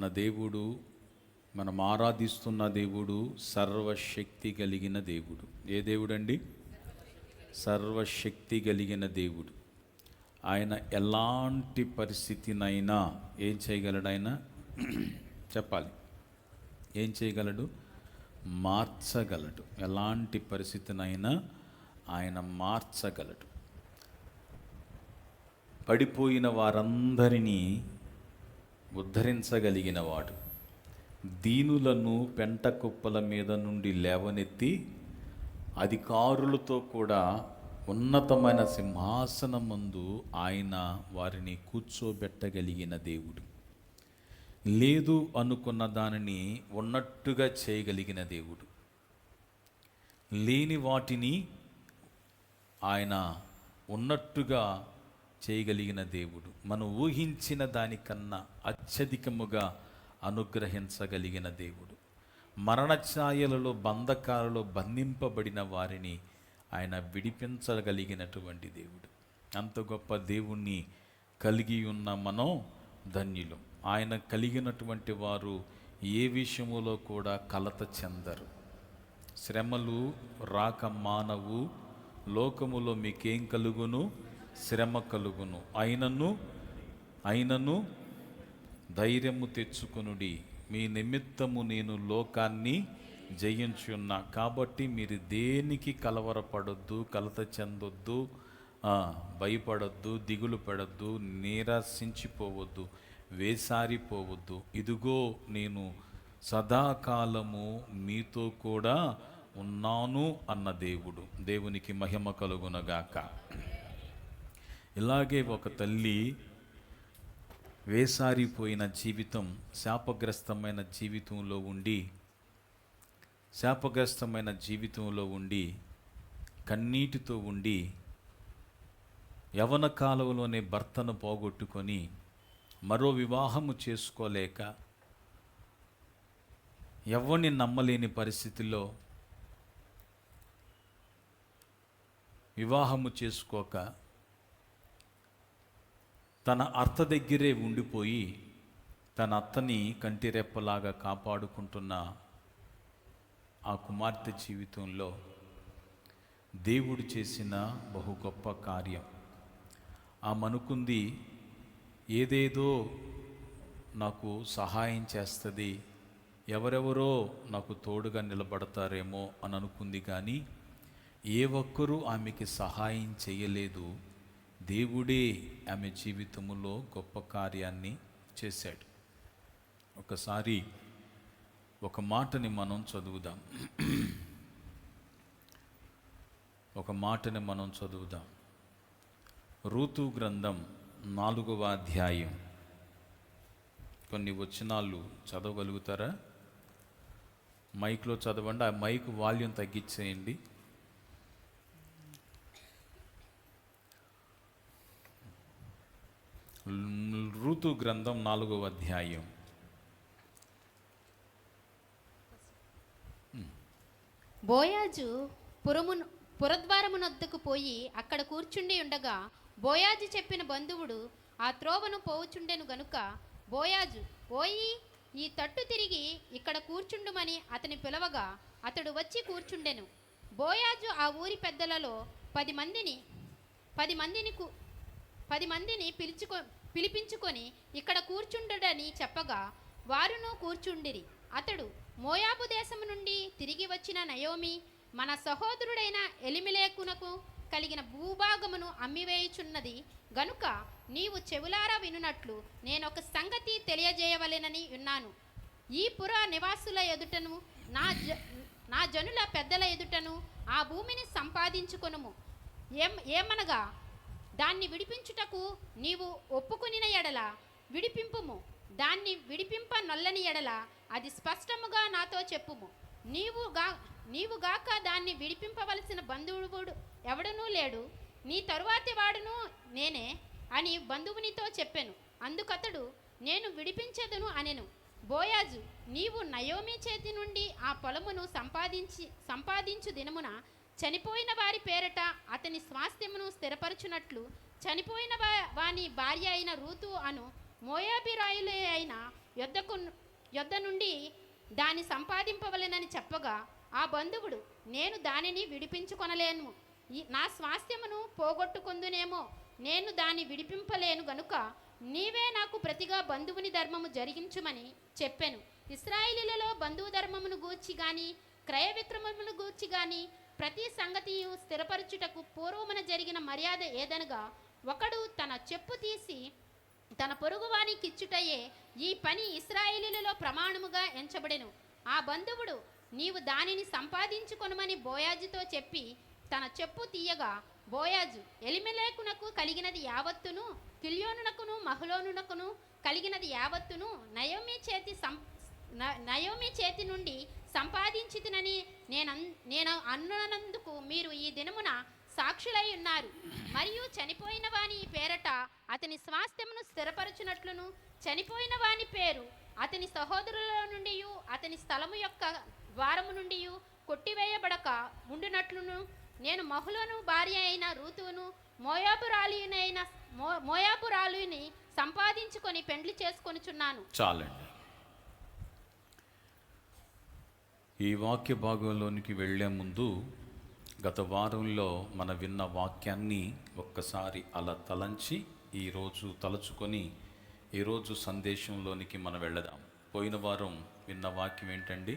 మన దేవుడు, మనం ఆరాధిస్తున్న దేవుడు సర్వశక్తి కలిగిన దేవుడు. ఏ దేవుడండి? సర్వశక్తి కలిగిన దేవుడు. ఆయన ఎలాంటి పరిస్థితినైనా ఏం చేయగలడు? ఆయన చెప్పాలి, ఏం చేయగలడు? మార్చగలడు. ఎలాంటి పరిస్థితినైనా ఆయన మార్చగలడు. పడిపోయిన వారందరినీ ఉద్ధరించగలిగిన వాడు, దీనులను పెంట కుప్పల మీద నుండి లేవనెత్తి అధికారులతో కూడా ఉన్నతమైన సింహాసనమందు ఆయన వారిని కూర్చోబెట్టగలిగిన దేవుడు. లేదు అనుకున్న దానిని ఉన్నట్టుగా చేయగలిగిన దేవుడు. లేని వాటిని ఆయన ఉన్నట్టుగా చేయగలిగిన దేవుడు. మనం ఊహించిన దానికన్నా అత్యధికముగా అనుగ్రహించగలిగిన దేవుడు. మరణఛాయలలో బంధకాలలో బంధింపబడిన వారిని ఆయన విడిపించగలిగినటువంటి దేవుడు. అంత గొప్ప దేవుణ్ణి కలిగి ఉన్న మనం ధన్యులం. ఆయన కలిగినటువంటి వారు ఏ విషయములో కూడా కలత చెందరు. శ్రమలు రాక మానవు, లోకములో మీకేం కలుగును? శ్రమ కలుగును. అయినను ధైర్యము తెచ్చుకొనుడి, మీ నిమిత్తము నేను లోకాన్ని జయించున్నా. కాబట్టి మీరు దేనికి కలవరపడొద్దు, కలత చెందొద్దు, భయపడొద్దు, దిగులు పడొద్దు, నిరాశించిపోవద్దు, వేసారిపోవద్దు. ఇదిగో నేను సదాకాలము మీతో కూడా ఉన్నాను అన్న దేవుడు. దేవునికి మహిమ కలుగునగాక. ఇలాగే ఒక తల్లి వేసారిపోయిన జీవితం, శాపగ్రస్తమైన జీవితంలో ఉండి కన్నీటితో ఉండి యవన కాలంలోనే భర్తను పోగొట్టుకొని మరో వివాహము చేసుకోలేక, ఎవరిని నమ్మలేని పరిస్థితిలో వివాహము చేసుకోక తన అత్త దగ్గరే ఉండిపోయి తన అత్తని కంటిరెప్పలాగా కాపాడుకుంటున్న ఆ కుమార్తె జీవితంలో దేవుడు చేసిన బహు గొప్ప కార్యం. ఆమె అనుకుంది, ఏదేదో నాకు సహాయం చేస్తుంది, ఎవరెవరో నాకు తోడుగా నిలబడతారేమో అని అనుకుంది. కానీ ఏ ఒక్కరూ ఆమెకి సహాయం చేయలేదు. దేవుడే ఆమె జీవితంలో గొప్ప కార్యాన్ని చేశాడు. ఒకసారి ఒక మాటని మనం చదువుదాం. రూతు గ్రంథం 4వ అధ్యాయం. కొన్ని వచనాలు చదవగలుగుతారా? మైక్లో చదవండి. ఆ మైక్ వాల్యూమ్ తగ్గించేయండి. రూతు గ్రంథం 4వ అధ్యాయం. బోయాజు పురద్వారమునొద్దకు పోయి అక్కడ కూర్చుండి ఉండగా, బోయాజు చెప్పిన బంధువుడు ఆ త్రోవను పోవుచుండెను గనుక బోయాజు, ఓయి, ఈ తట్టు తిరిగి ఇక్కడ కూర్చుండుమని అతని పిలవగా అతడు వచ్చి కూర్చుండెను. బోయాజు ఆ ఊరి పెద్దలలో 10 మందిని పిలిపించుకొని ఇక్కడ కూర్చుండుడని చెప్పగా వారును కూర్చుండిరి. అతడు, మోయాబు దేశము నుండి తిరిగి వచ్చిన నయోమి మన సహోదరుడైన ఎలిమెలెకునకు కలిగిన భూభాగమును అమ్మివేయుచున్నది గనుక నీవు చెవులారా వినున్నట్లు నేనొక సంగతి తెలియజేయవలెనని ఉన్నాను. ఈ పుర నివాసుల ఎదుటను నా జనుల పెద్దల ఎదుటను ఆ భూమిని సంపాదించుకొనుము. ఏమనగా దాన్ని విడిపించుటకు నీవు ఒప్పుకొనిన ఎడల విడిపింపుము, దాన్ని విడిపింప నొల్లని ఎడల అది స్పష్టముగా నాతో చెప్పుము. నీవుగాక దాన్ని విడిపింపవలసిన బంధువుడు ఎవడనూ లేడు, నీ తరువాతి వాడును నేనే అని బంధువునితో చెప్పెను. అందుకతడు, నేను విడిపించెదను అనెను. బోయాజు, నీవు నయోమి చేతి నుండి ఆ పొలమును సంపాదించు దినమున చనిపోయిన వారి పేరట అతని స్వాస్థ్యమును స్థిరపరచునట్లు చనిపోయిన వాని భార్య అయిన రూతు అను మోయాబీరాయులే అయిన యొద్దకు యొద్ద నుండి దాన్ని సంపాదింపవలెనని చెప్పగా ఆ బంధువుడు, నేను దానిని విడిపించుకొనలేను, నా స్వాస్థ్యమును పోగొట్టుకొందునేమో, నేను దాన్ని విడిపింపలేను గనుక నీవే నాకు ప్రతిగా బంధువుని ధర్మము జరిగించుమని చెప్పెను. ఇశ్రాయేలీయులలో బంధువు ధర్మమును గూర్చి గాని క్రయ విక్రమమును గూర్చి గాని ప్రతి సంగతియు స్థిరపరచుటకు పూర్వమున జరిగిన మర్యాద ఏదనగా, ఒకడు తన చెప్పు తీసి తన పొరుగువానికి ఇచ్చుటయే ఈ పని ఇశ్రాయేలీయులలో ప్రమాణముగా ఎంచబడెను. ఆ బంధువుడు, నీవు దానిని సంపాదించుకొనుమని బోయాజుతో చెప్పి తన చెప్పు తీయగా, బోయాజు ఎలిమెలేకునకు కలిగినది యావత్తును, కిల్యోనునకును మహలోనునకును కలిగినది యావత్తును నయోమి చేతి నుండి సంపాదించితినని నేను అన్నందుకు మీరు ఈ దినమున సాక్షులై ఉన్నారు. మరియు చనిపోయిన వాని పేరట అతని స్వాస్థ్యమును స్థిరపరచునట్లును, చనిపోయిన వాని పేరు అతని సహోదరుల నుండి అతని స్థలము యొక్క ద్వారము నుండి కొట్టివేయబడక ఉండునట్లును నేను మహులోను భార్య అయిన రూతును మోయాబురాలుని సంపాదించుకొని పెండ్లి చేసుకొనుచున్నాను. చాలండి. ఈ వాక్య భాగంలోనికి వెళ్ళే ముందు గత వారంలో మన విన్న వాక్యాన్ని ఒక్కసారి అలా తలంచి ఈరోజు తలుచుకొని ఈరోజు సందేశంలోనికి మనం వెళదాం. పోయిన వారం విన్న వాక్యం ఏంటండి?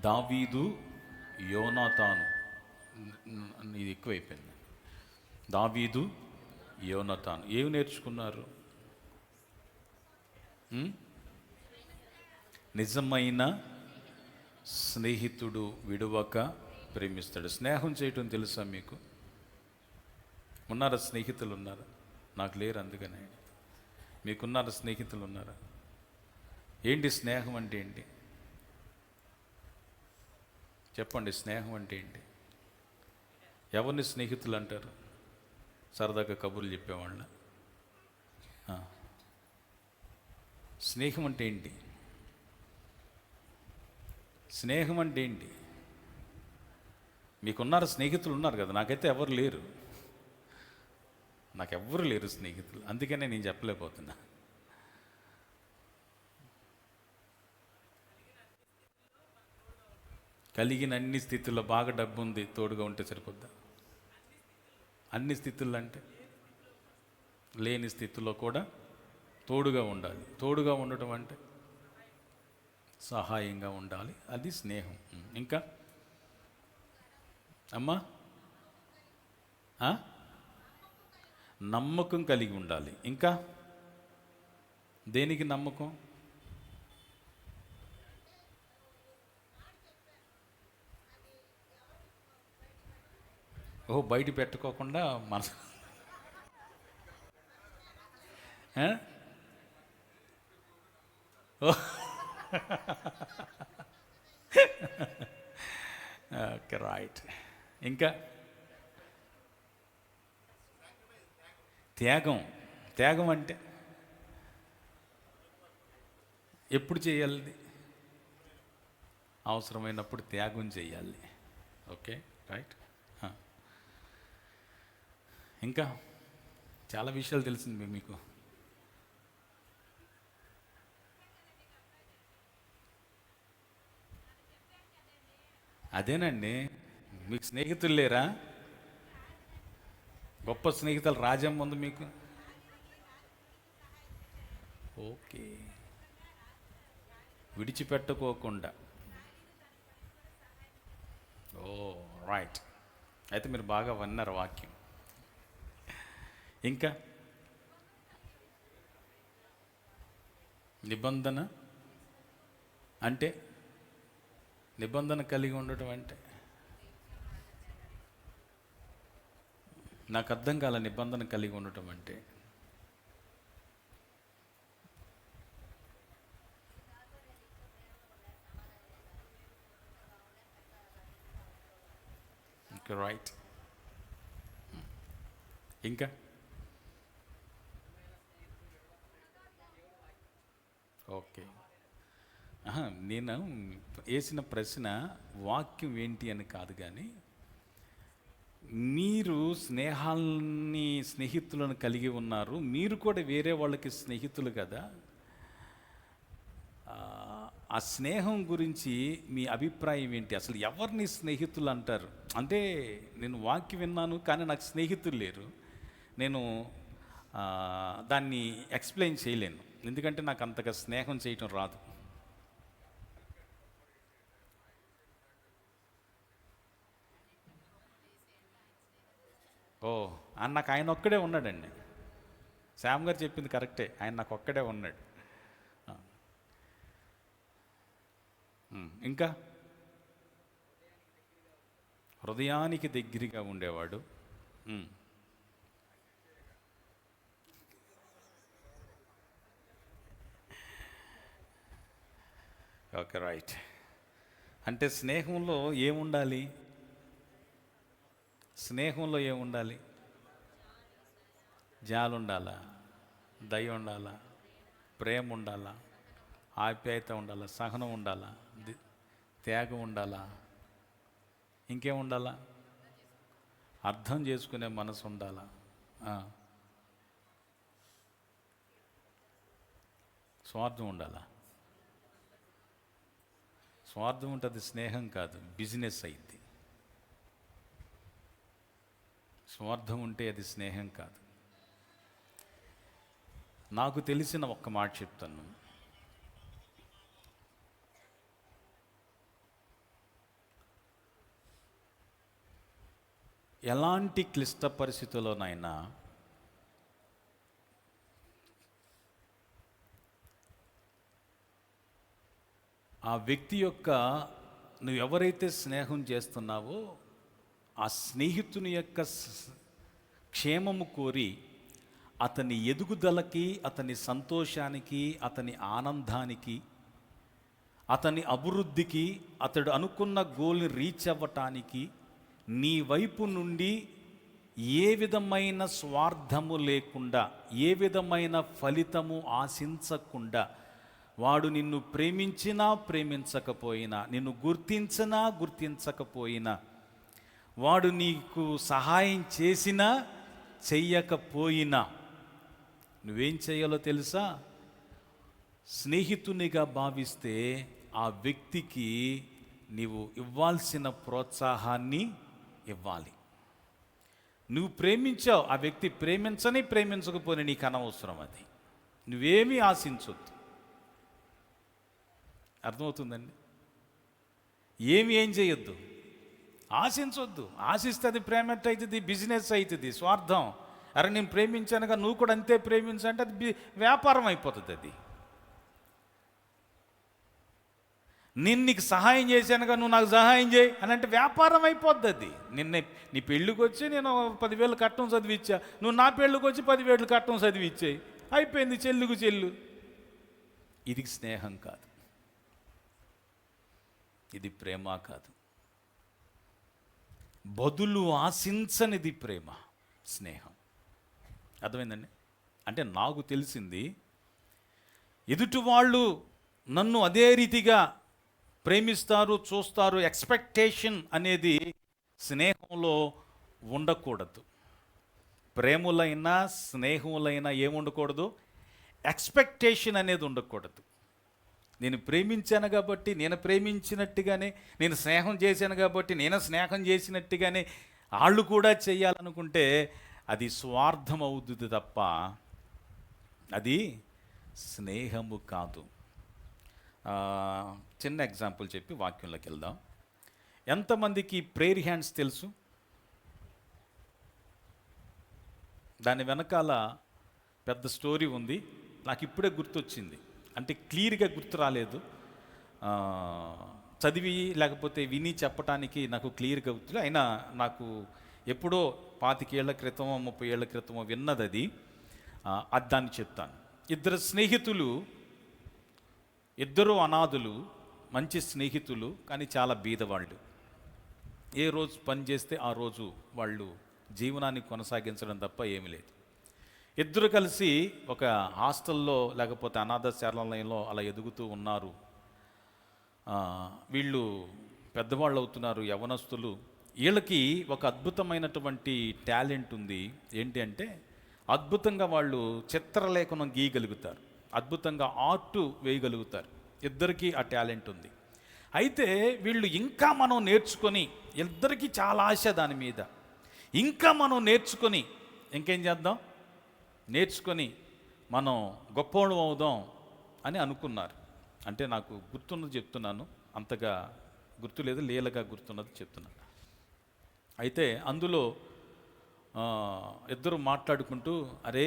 దావీదు యోనాతాను. ఇది ఎక్కువైపోయింది. దావీదు యోనాతాను ఏమి నేర్చుకున్నారు? నిజమైన స్నేహితుడు విడువక ప్రేమిస్తాడు. స్నేహం చేయటం తెలుసా మీకు? ఉన్నారా స్నేహితులు? ఉన్నారా? నాకు లేరు, అందుకనే. మీకున్నారా స్నేహితులు? ఉన్నారా? ఏంటి స్నేహం అంటే ఏంటి? చెప్పండి, స్నేహం అంటే ఏంటి? ఎవరిని స్నేహితులు అంటారు? సరదాగా కబుర్లు చెప్పేవాళ్ళ? స్నేహం అంటే ఏంటి? స్నేహం అంటే ఏంటి? మీకున్నారు స్నేహితులు, ఉన్నారు కదా. నాకైతే ఎవరు లేరు, నాకెవ్వరు లేరు స్నేహితులు, అందుకనే నేను చెప్పలేకపోతున్నా. కలిగిన అన్ని స్థితుల్లో బాగా డబ్బు ఉంది, తోడుగా ఉంటే సరిపోద్దా? అన్ని స్థితుల్లో అంటే లేని స్థితిలో కూడా తోడుగా ఉండాలి. తోడుగా ఉండటం అంటే సహాయంగా ఉండాలి, అది స్నేహం. ఇంకా అమ్మా, నమ్మకం కలిగి ఉండాలి. ఇంకా దేనికి నమ్మకం? బయట పెట్టుకోకుండా మనసు ఓకే, రైట్. ఇంకా త్యాగం. త్యాగం అంటే ఎప్పుడు చేయాలి? అవసరమైనప్పుడు త్యాగం చేయాలి. Okay, right. ఇంకా చాలా విషయాలు తెలిసింది మీకు. అదేనండి, మీకు స్నేహితులు లేరా? గొప్ప స్నేహితులు రాజ్యం ఉంది మీకు. ఓకే, విడిచిపెట్టుకోకుండా. రైట్. అయితే మీరు బాగా విన్నారు వాక్యం. ఇంకా నిబంధన అంటే, నిబంధన కలిగి ఉండటం అంటే నాకు అర్థం కాల. నిబంధన కలిగి ఉండటం అంటే రైట్. ఇంకా ఓకే, నేను వేసిన ప్రశ్న వాక్యం ఏంటి అని కాదు, కానీ మీరు స్నేహితులను కలిగి ఉన్నారు, మీరు కూడా వేరే వాళ్ళకి స్నేహితులు కదా. ఆ ఆ స్నేహం గురించి మీ అభిప్రాయం ఏంటి? అసలు ఎవరిని స్నేహితులు అంటారు? అంటే నేను వాక్యం విన్నాను కానీ నాకు స్నేహితులు లేరు. నేను దాన్ని ఎక్స్ప్లెయిన్ చేయలేను, ఎందుకంటే నాకు అంతగా స్నేహం చేయటం రాదు. ఓ నాకు ఆయన ఒక్కడే ఉన్నాడండి. శ్యామ్ గారు చెప్పింది కరెక్టే, ఆయన నాకు ఒక్కడే ఉన్నాడు. ఇంకా హృదయానికి దగ్గరగా ఉండేవాడు. Okay, right. అంటే స్నేహంలో ఏముండాలి? స్నేహంలో ఏముండాలి? జాలి ఉండాలా, దయ ఉండాలా, ప్రేమ ఉండాలా, ఆప్యాయత ఉండాలా, సహనం ఉండాలా, త్యాగం ఉండాలా, ఇంకేం ఉండాలా? అర్థం చేసుకునే మనసు ఉండాలా. స్వార్థం ఉండాలా. స్వార్థం ఉంటుంది, స్నేహం కాదు, బిజినెస్ అయింది. స్వార్థం ఉంటే అది స్నేహం కాదు. నాకు తెలిసిన ఒక్క మాట చెప్తాను. ఎలాంటి క్లిష్ట పరిస్థితుల్లోనైనా ఆ వ్యక్తి యొక్క, నువ్వు ఎవరైతే స్నేహం చేస్తున్నావో ఆ స్నేహితుని యొక్క క్షేమము కోరి అతని ఎదుగుదలకి, అతని సంతోషానికి, అతని ఆనందానికి, అతని అభివృద్ధికి, అతడు అనుకున్న గోల్ని రీచ్ అవ్వటానికి నీ వైపు నుండి ఏ విధమైన స్వార్థము లేకుండా, ఏ విధమైన ఫలితము ఆశించకుండా, వాడు నిన్ను ప్రేమించినా ప్రేమించకపోయినా, నిన్ను గుర్తించినా గుర్తించకపోయినా, వాడు నీకు సహాయం చేసినా చెయ్యకపోయినా నువ్వేం చేయాలో తెలుసా? స్నేహితునిగా భావిస్తే ఆ వ్యక్తికి నీవు ఇవ్వాల్సిన ప్రోత్సాహాన్ని ఇవ్వాలి. నువ్వు ప్రేమించావు, ఆ వ్యక్తి ప్రేమించకపోయినా నీకు అనవసరం. అది నువ్వేమీ ఆశించొద్దు. అర్థమవుతుందండి? ఏం చేయొద్దు, ఆశించొద్దు. ఆశిస్తే అది ప్రేమ అవుతుంది, బిజినెస్ అవుతుంది, స్వార్థం. అరే నేను ప్రేమించానుగా నువ్వు కూడా అంతే ప్రేమించంటే అది వ్యాపారం అయిపోతుంది. అది నేను నీకు సహాయం చేశానుగా నువ్వు నాకు సహాయం చేయి అని అంటే వ్యాపారం అయిపోద్ది. అది నీ పెళ్ళికి వచ్చి నేను 10,000 కట్టం చదివిచ్చా, నువ్వు నా పెళ్ళికి వచ్చి 10,000 కట్టం చదివిచ్చాయి, అయిపోయింది, చెల్లుకు చెల్లు. ఇది స్నేహం కాదు, ఇది ప్రేమ కాదు. బదులు ఆశించనిది ప్రేమ, స్నేహం. అర్థమైందండి? అంటే నాకు తెలిసింది, ఎదుటి వాళ్ళు నన్ను అదే రీతిగా ప్రేమిస్తారు, చూస్తారు, ఎక్స్పెక్టేషన్ అనేది స్నేహంలో ఉండకూడదు. ప్రేములైనా స్నేహములైనా ఏముండకూడదు? ఎక్స్పెక్టేషన్ అనేది ఉండకూడదు. నేను ప్రేమించాను కాబట్టి నేను ప్రేమించినట్టుగానే, నేను స్నేహం చేశాను కాబట్టి నేను స్నేహం చేసినట్టుగానే వాళ్ళు కూడా చేయాలనుకుంటే అది స్వార్థం అవుతుంది తప్ప అది స్నేహము కాదు. చిన్న ఎగ్జాంపుల్ చెప్పి వాక్యంలోకి వెళ్దాం. ఎంతమందికి ప్రేయర్ హ్యాండ్స్ తెలుసు? దాని వెనకాల పెద్ద స్టోరీ ఉంది. నాకు ఇప్పుడే గుర్తొచ్చింది, అంటే క్లియర్గా గుర్తు రాలేదు. చదివి లేకపోతే విని చెప్పటానికి నాకు క్లియర్గా గుర్తులేదు. అయినా నాకు ఎప్పుడో 25 ఏళ్ల క్రితమో 30 ఏళ్ల క్రితమో విన్నది అది. దాన్ని చెప్తాను. ఇద్దరు స్నేహితులు, ఇద్దరు అనాథులు, మంచి స్నేహితులు, కానీ చాలా బీదవాళ్ళు. ఏ రోజు పని చేస్తే ఆ రోజు వాళ్ళు జీవనాన్ని కొనసాగించడం తప్ప ఏమీ లేదు. ఇద్దరు కలిసి ఒక హాస్టల్లో లేకపోతే అనాథ శరణాలయంలో అలా ఎదుగుతూ ఉన్నారు. వీళ్ళు పెద్దవాళ్ళు అవుతున్నారు, యవనస్తులు. వీళ్ళకి ఒక అద్భుతమైనటువంటి టాలెంట్ ఉంది. ఏంటి అంటే అద్భుతంగా వాళ్ళు చిత్రలేఖనం గీయగలుగుతారు, అద్భుతంగా ఆర్ట్ వేయగలుగుతారు. ఇద్దరికీ ఆ టాలెంట్ ఉంది. అయితే వీళ్ళు ఇంకా మనం నేర్చుకొని, ఇద్దరికీ చాలా ఆశ దాని మీద, ఇంకా మనం నేర్చుకొని ఇంకేం చేద్దాం, నేర్చుకొని మనం గొప్పవాళ్ళం అవుదాం అని అనుకున్నారు. అంటే నాకు గుర్తున్నది చెప్తున్నాను, అంతగా గుర్తులేదు, లీలగా గుర్తున్నది చెప్తున్నాను. అయితే అందులో ఇద్దరు మాట్లాడుకుంటూ, అరే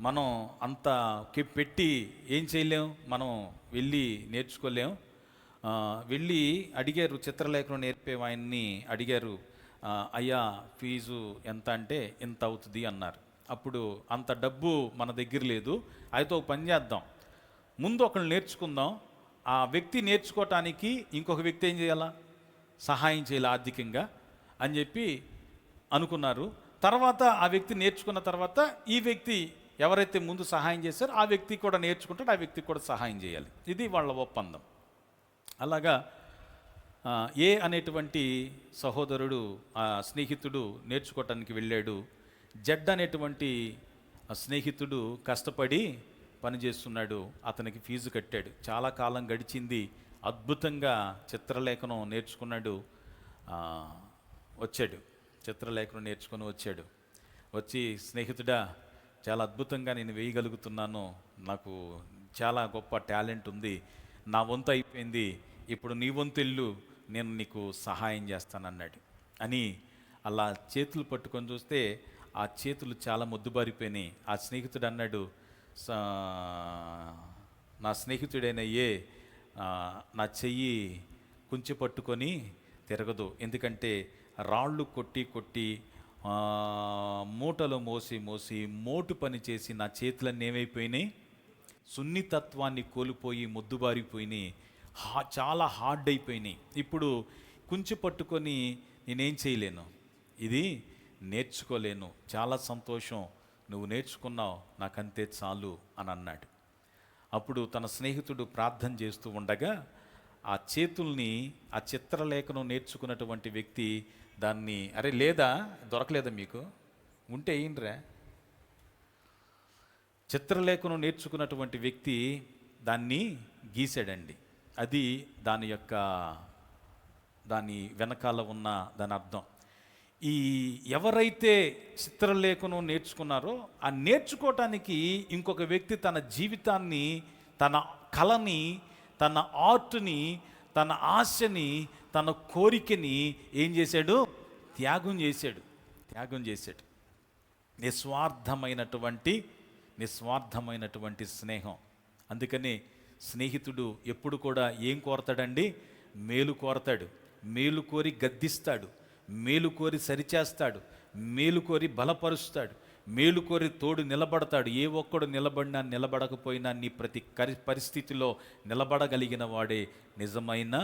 మనం అంత పెట్టి ఏం చేయలేం, మనం వెళ్ళి నేర్చుకోలేం. వెళ్ళి అడిగారు, చిత్రలేఖనం నేర్పే ఆయన్ని అడిగారు, అయ్యా ఫీజు ఎంత అంటే ఎంత అవుతుంది అన్నారు. అప్పుడు అంత డబ్బు మన దగ్గర లేదు, అయితే ఒక పని చేద్దాం, ముందు ఒకళ్ళు నేర్చుకుందాం, ఆ వ్యక్తి నేర్చుకోవటానికి ఇంకొక వ్యక్తి ఏం చేయాలా, సహాయం చేయాలి ఆర్థికంగా అని చెప్పి అనుకున్నారు. తర్వాత ఆ వ్యక్తి నేర్చుకున్న తర్వాత ఈ వ్యక్తి ఎవరైతే ముందు సహాయం చేశారో ఆ వ్యక్తి కూడా నేర్చుకుంటాడు, ఆ వ్యక్తికి కూడా సహాయం చేయాలి. ఇది వాళ్ళ ఒప్పందం. అలాగా ఏ అనేటువంటి సహోదరుడు, ఆ స్నేహితుడు నేర్చుకోవటానికి వెళ్ళాడు. జడ్ అనేటువంటి స్నేహితుడు కష్టపడి పనిచేస్తున్నాడు, అతనికి ఫీజు కట్టాడు. చాలా కాలం గడిచింది, అద్భుతంగా చిత్రలేఖనం నేర్చుకున్నాడు. వచ్చాడు, చిత్రలేఖనం నేర్చుకొని వచ్చాడు. వచ్చి, స్నేహితుడా చాలా అద్భుతంగా నేను వేయగలుగుతున్నాను, నాకు చాలా గొప్ప టాలెంట్ ఉంది, నా వంతు అయిపోయింది, ఇప్పుడు నీ వంతు ఇల్లు, నేను నీకు సహాయం చేస్తానన్నాడు. అని అలా చేతులు పట్టుకొని చూస్తే ఆ చేతులు చాలా మొద్దుబారిపోయినాయి. ఆ స్నేహితుడు అన్నాడు, నా స్నేహితుడైన నా చెయ్యి కుంచె పట్టుకొని తిరగదు, ఎందుకంటే రాళ్ళు కొట్టి కొట్టి మూటలు మోసి మోసి మోటు పని చేసి నా చేతులన్నీ ఏమైపోయినాయి, సున్నితత్వాన్ని కోల్పోయి మొద్దుబారిపోయినాయి, చాలా హార్డ్ అయిపోయినాయి. ఇప్పుడు కుంచె పట్టుకొని నేనేం చేయలేను, ఇది నేర్చుకోలేను, చాలా సంతోషం, నువ్వు నేర్చుకున్నావు, నాకంతే చాలు అని అన్నాడు. అప్పుడు తన స్నేహితుడు ప్రార్థన చేస్తూ ఉండగా ఆ చేతుల్ని, ఆ చిత్రలేఖనం నేర్చుకున్నటువంటి వ్యక్తి దాన్ని, అరే లేదా, దొరకలేదా మీకు, ఉంటే ఏంట్రా, చిత్రలేఖనం నేర్చుకున్నటువంటి వ్యక్తి దాన్ని గీసాడండి. అది దాని వెనకాల ఉన్న దాని అర్థం. ఈ ఎవరైతే చిత్రలేఖనం నేర్చుకున్నారో ఆ నేర్చుకోవటానికి ఇంకొక వ్యక్తి తన జీవితాన్ని, తన కళని, తన ఆర్ట్ని, తన ఆశని, తన కోరికని ఏం చేశాడు, త్యాగం చేశాడు. నిస్వార్థమైనటువంటి స్నేహం. అందుకని స్నేహితుడు ఎప్పుడు కూడా ఏం కోరతాడండి, మేలు కోరతాడు, మేలు కోరి గద్దిస్తాడు, మేలు కోరి సరిచేస్తాడు, మేలు కోరి బలపరుస్తాడు, మేలు కోరి తోడు నిలబడతాడు. ఏ ఒక్కడు నిలబడినా నిలబడకపోయినా నీ ప్రతి పరిస్థితిలో నిలబడగలిగిన వాడే నిజమైన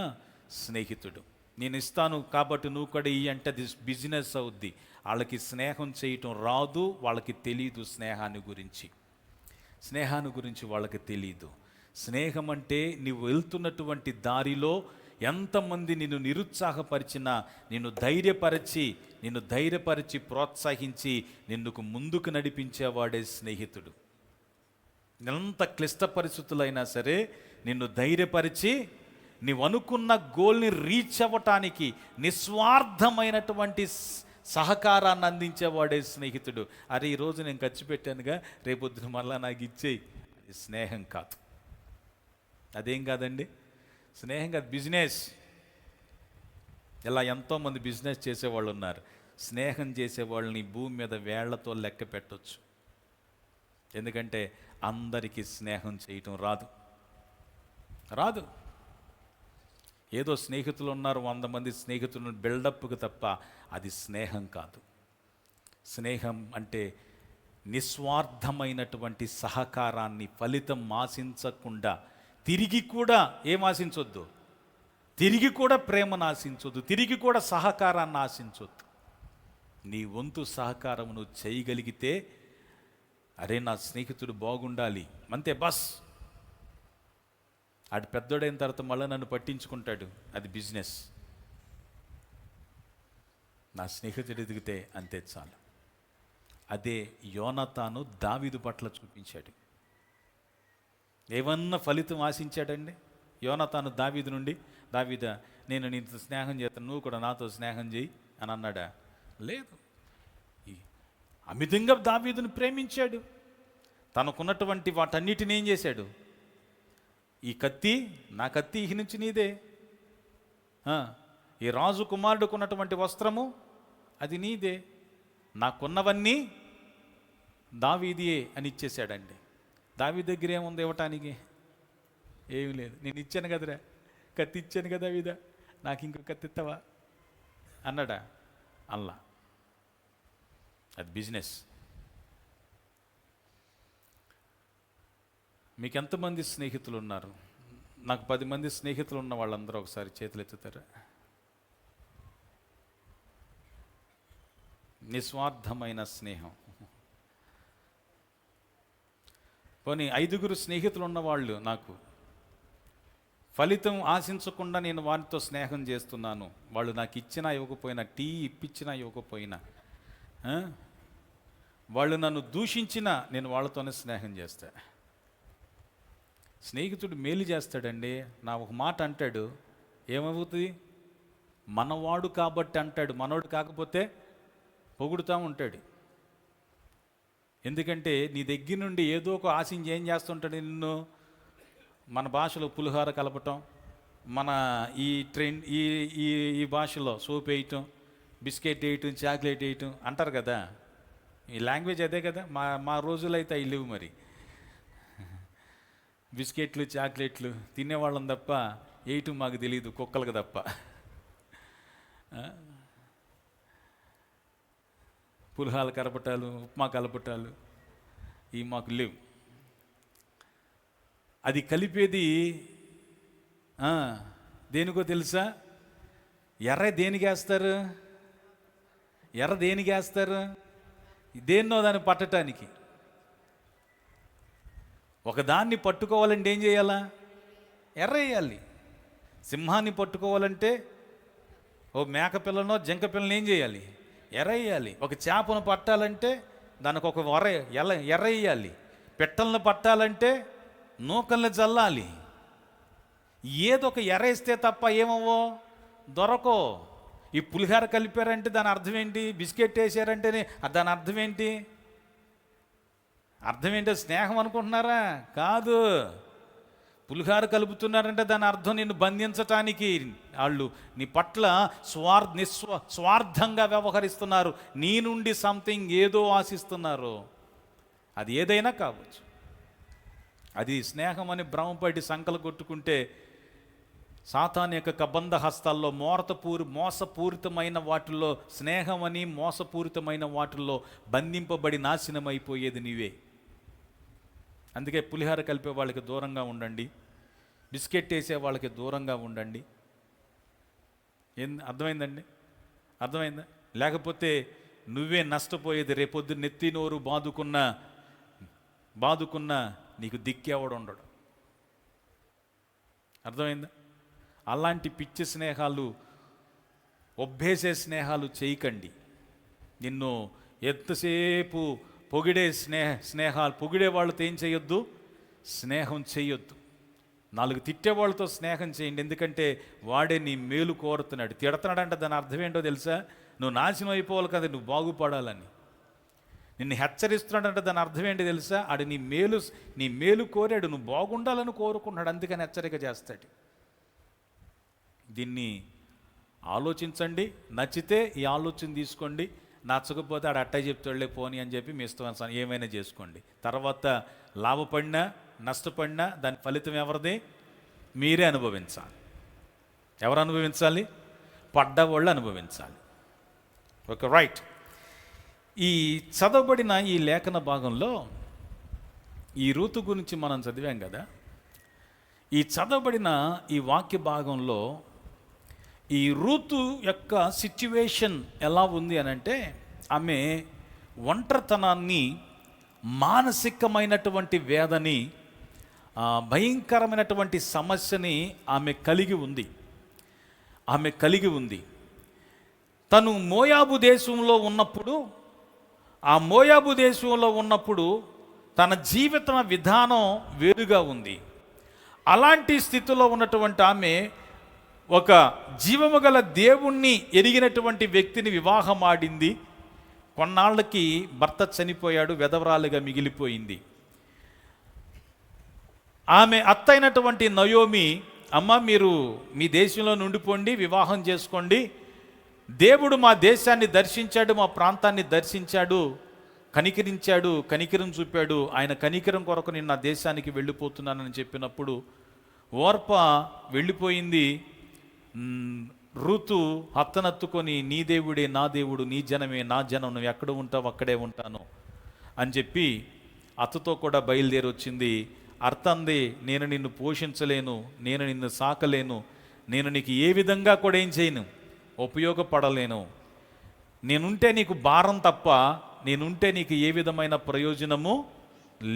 స్నేహితుడు. నేను ఇస్తాను కాబట్టి నువ్వు కూడా ఇయ్యి అంటే అది బిజినెస్ అవుద్ది. వాళ్ళకి స్నేహం చేయటం రాదు, వాళ్ళకి తెలీదు స్నేహాన్ని గురించి వాళ్ళకి తెలీదు. స్నేహం అంటే నువ్వు వెళ్తున్నటువంటి దారిలో ఎంతమంది నిన్ను నిరుత్సాహపరిచినా నిన్ను ధైర్యపరిచి ప్రోత్సహించి నిన్నుకు ముందుకు నడిపించేవాడే స్నేహితుడు. ఎంత క్లిష్ట పరిస్థితులైనా సరే నిన్ను ధైర్యపరిచి నీవు అనుకున్న గోల్ని రీచ్ అవ్వటానికి నిస్వార్థమైనటువంటి సహకారాన్ని అందించేవాడే స్నేహితుడు. అరే ఈరోజు నేను ఖర్చు పెట్టానుగా, రేపొద్దున మళ్ళా నాకు ఇచ్చేయి, అది స్నేహం కాదు. అదేం కాదండి, స్నేహం కాదు, బిజినెస్. ఇలా ఎంతోమంది బిజినెస్ చేసేవాళ్ళు ఉన్నారు. స్నేహం చేసేవాళ్ళని భూమి మీద వేళ్లతో లెక్క పెట్టవచ్చు. ఎందుకంటే అందరికీ స్నేహం చేయటం రాదు. ఏదో స్నేహితులు ఉన్నారు, 100 మంది స్నేహితులను బిల్డప్కి తప్ప అది స్నేహం కాదు. స్నేహం అంటే నిస్వార్థమైనటువంటి సహకారాన్ని, ఫలితం ఆశించకుండా, తిరిగి కూడా ఏం ఆశించొద్దు, తిరిగి కూడా ప్రేమను ఆశించొద్దు, తిరిగి కూడా సహకారాన్ని ఆశించొద్దు. నీ వంతు సహకారం నువ్వు చేయగలిగితే, అరే నా స్నేహితుడు బాగుండాలి అంతే, బస్. ఆడు పెద్దోడైన తర్వాత మళ్ళీ నన్ను పట్టించుకుంటాడు, అది బిజినెస్. నా స్నేహితుడు ఎదిగితే అంతే చాలు. అదే యోనాతాను దావీదు పట్ల చూపించాడు. ఏమన్నా ఫలితం ఆశించాడండి యోనాతాను దావీదు నుండి? దావీదా, నేను నీతో స్నేహం చేస్తాను, నువ్వు కూడా నాతో స్నేహం చేయి అని అన్నాడా? లేదు. అమితంగా దావీదును ప్రేమించాడు. తనకున్నటువంటి వాటన్నిటిని ఏం చేశాడు? ఈ కత్తి, నా కత్తి ఇహి నుంచి నీదే, ఈ రాజు కుమారుడుకు ఉన్నటువంటి వస్త్రము అది నీదే, నాకున్నవన్నీ దావీదియే అని ఇచ్చేశాడండి. దావీదు దగ్గర ఏముంది ఇవ్వటానికి? ఏమీ లేదు. నేను ఇచ్చాను కదరా, కత్తి ఇచ్చాను కదా దావీదా, నాకు ఇంకో కత్తి ఇస్తావా అన్నాడా? అల్లా. అది బిజినెస్. మీకు ఎంతమంది స్నేహితులు ఉన్నారు? నాకు 10 మంది స్నేహితులు ఉన్న వాళ్ళందరూ ఒకసారి చేతులు ఎత్తుతారా? నిస్వార్థమైన స్నేహం. పోనీ 5 స్నేహితులు ఉన్నవాళ్ళు, నాకు ఫలితం ఆశించకుండా నేను వారితో స్నేహం చేస్తున్నాను, వాళ్ళు నాకు ఇచ్చినా ఇవ్వకపోయినా, టీ ఇప్పించినా ఇవ్వకపోయినా, వాళ్ళు నన్ను దూషించినా నేను వాళ్ళతోనే స్నేహం చేస్తా. స్నేహితుడు మేలు చేస్తాడండి. నా ఒక మాట అంటాడు, ఏమవుతుంది? మనవాడు కాబట్టి అంటాడు, మనోడు కాకపోతే పొగుడుతూ ఉంటాడు. ఎందుకంటే నీ దగ్గర నుండి ఏదో ఒక ఆశించి ఏం చేస్తుంటాడు నిన్ను? మన భాషలో పులిహోర కలపటం, మన ఈ ట్రెండ్ ఈ భాషలో సోప్ వేయటం, బిస్కెట్ వేయటం, చాక్లెట్ వేయటం అంటారు కదా. ఈ లాంగ్వేజ్ అదే కదా. మా రోజులు అయితే అవి లేవు. మరి బిస్కెట్లు చాక్లెట్లు తినేవాళ్ళం తప్ప వేయటం మాకు తెలియదు, కుక్కలకు తప్ప. పులిహాల కలపటాలు, ఉప్మా కలపటాలు ఇవి మాకు లేవు. అది కలిపేది దేనికో తెలుసా? ఎర్ర దేనికి వేస్తారు? ఎర్ర దేనికి వేస్తారు? దేన్నో దాన్ని పట్టడానికి. ఒకదాన్ని పట్టుకోవాలంటే ఏం చేయాలా? ఎర్ర వేయాలి. సింహాన్ని పట్టుకోవాలంటే ఓ మేక పిల్లనో జింక పిల్లని ఏం చేయాలి? ఎర్ర వేయాలి. ఒక చేపను పట్టాలంటే దానికి ఒక ఎర్ర వేయాలి. పిట్టలను పట్టాలంటే నూకల్ని జల్లాలి. ఏదో ఒక ఎర్రేస్తే తప్ప ఏమవో దొరకో. ఈ పులిహార కలిపారంటే దాని అర్థం ఏంటి? బిస్కెట్ వేసారంటేనే దాని అర్థం ఏంటి? అర్థం ఏంటో స్నేహం అనుకుంటున్నారా? కాదు. పులిహార కలుపుతున్నారంటే దాని అర్థం నిన్ను బంధించటానికి. వాళ్ళు నీ పట్ల స్వార్థంగా వ్యవహరిస్తున్నారు. నీ నుండి సంథింగ్ ఏదో ఆశిస్తున్నారు. అది ఏదైనా కావచ్చు. అది స్నేహం అని భ్రమపడి సంకలు కొట్టుకుంటే సాతాను యొక్క కబంధ హస్తాల్లో మోసపూరితమైన వాటిల్లో, స్నేహం అని మోసపూరితమైన వాటిల్లో బంధింపబడి నాశనం అయిపోయేది నీవే. అందుకే పులిహార కలిపే వాళ్ళకి దూరంగా ఉండండి, బిస్కెట్ వేసే వాళ్ళకి దూరంగా ఉండండి. అర్థమైందండి? అర్థమైందా? లేకపోతే నువ్వే నష్టపోయేది. రేపొద్దు నెత్తి నోరు బాదుకున్న నీకు దిక్కేవాడు ఉండడు. అర్థమైందా? అలాంటి పిచ్చి స్నేహాలు, ఒబ్బేసే స్నేహాలు చేయకండి. నిన్ను ఎంతసేపు పొగిడే స్నేహాలు పొగిడే వాళ్ళతో ఏం చేయొద్దు? స్నేహం చేయొద్దు. 4 తిట్టేవాళ్ళతో స్నేహం చేయండి. ఎందుకంటే వాడే నీ మేలు కోరుతున్నాడు. తిడుతున్నాడంటే దాని అర్థం ఏంటో తెలుసా? నువ్వు నాశనం అయిపోవాలి కదా, నువ్వు బాగుపడాలని. నిన్ను హెచ్చరిస్తున్నాడంటే దాని అర్థం ఏంటి తెలుసా? ఆడు నీ మేలు కోరాడు, నువ్వు బాగుండాలని కోరుకున్నాడు, అందుకని హెచ్చరిక చేస్తాడు. దీన్ని ఆలోచించండి. నచ్చితే ఈ ఆలోచన తీసుకోండి, నచ్చకపోతే ఆడు అట్టా చెప్తాడులే పోనీ అని చెప్పి మీ ఇష్టం ఏమైనా చేసుకోండి. తర్వాత లాభపడినా నష్టపడినా దాని ఫలితం ఎవరిది? మీరే అనుభవించాలి. ఎవరు అనుభవించాలి? పడ్డవాళ్ళు అనుభవించాలి. Okay, right. ఈ చదవబడిన ఈ లేఖన భాగంలో ఈ రూతు గురించి మనం చదివాం కదా. ఈ చదవబడిన ఈ వాక్య భాగంలో ఈ రూతు యొక్క సిచ్యువేషన్ ఎలా ఉంది అని అంటే, ఆమె ఒంటరితనాన్ని, మానసికమైనటువంటి వేదని, భయంకరమైనటువంటి సమస్యని ఆమె కలిగి ఉంది. తను మోయాబు దేశంలో ఉన్నప్పుడు, ఆ మోయాబు దేశంలో ఉన్నప్పుడు తన జీవిత విధానం వేరుగా ఉంది. అలాంటి స్థితిలో ఉన్నటువంటి ఆమె ఒక జీవము గల దేవుణ్ణి ఎరిగినటువంటి వ్యక్తిని వివాహం ఆడింది. కొన్నాళ్ళకి భర్త చనిపోయాడు, వెధవరాలుగా మిగిలిపోయింది. ఆమె అత్తైనటువంటి నయోమి, అమ్మ మీరు మీ దేశంలో నుండిపోండి, వివాహం చేసుకోండి, దేవుడు మా దేశాన్ని దర్శించాడు, మా ప్రాంతాన్ని దర్శించాడు, కనికరం చూపాడు, ఆయన కనికరం కొరకు నేను నా దేశానికి వెళ్ళిపోతున్నానని చెప్పినప్పుడు ఓర్ప వెళ్ళిపోయింది. ఋతు హత్తనత్తుకొని నీ దేవుడే నా దేవుడు, నీ జనమే నా జనం, నువ్వు ఎక్కడ ఉంటావు అక్కడే ఉంటాను అని చెప్పి అత్తతో కూడా బయలుదేరి వచ్చింది. అర్థంది, నేను నిన్ను పోషించలేను, నేను నిన్ను సాకలేను, నేను నీకు ఏ విధంగా కూడా ఏం చేయను, ఉపయోగపడలేను, నేనుంటే నీకు భారం తప్ప నేనుంటే నీకు ఏ విధమైన ప్రయోజనము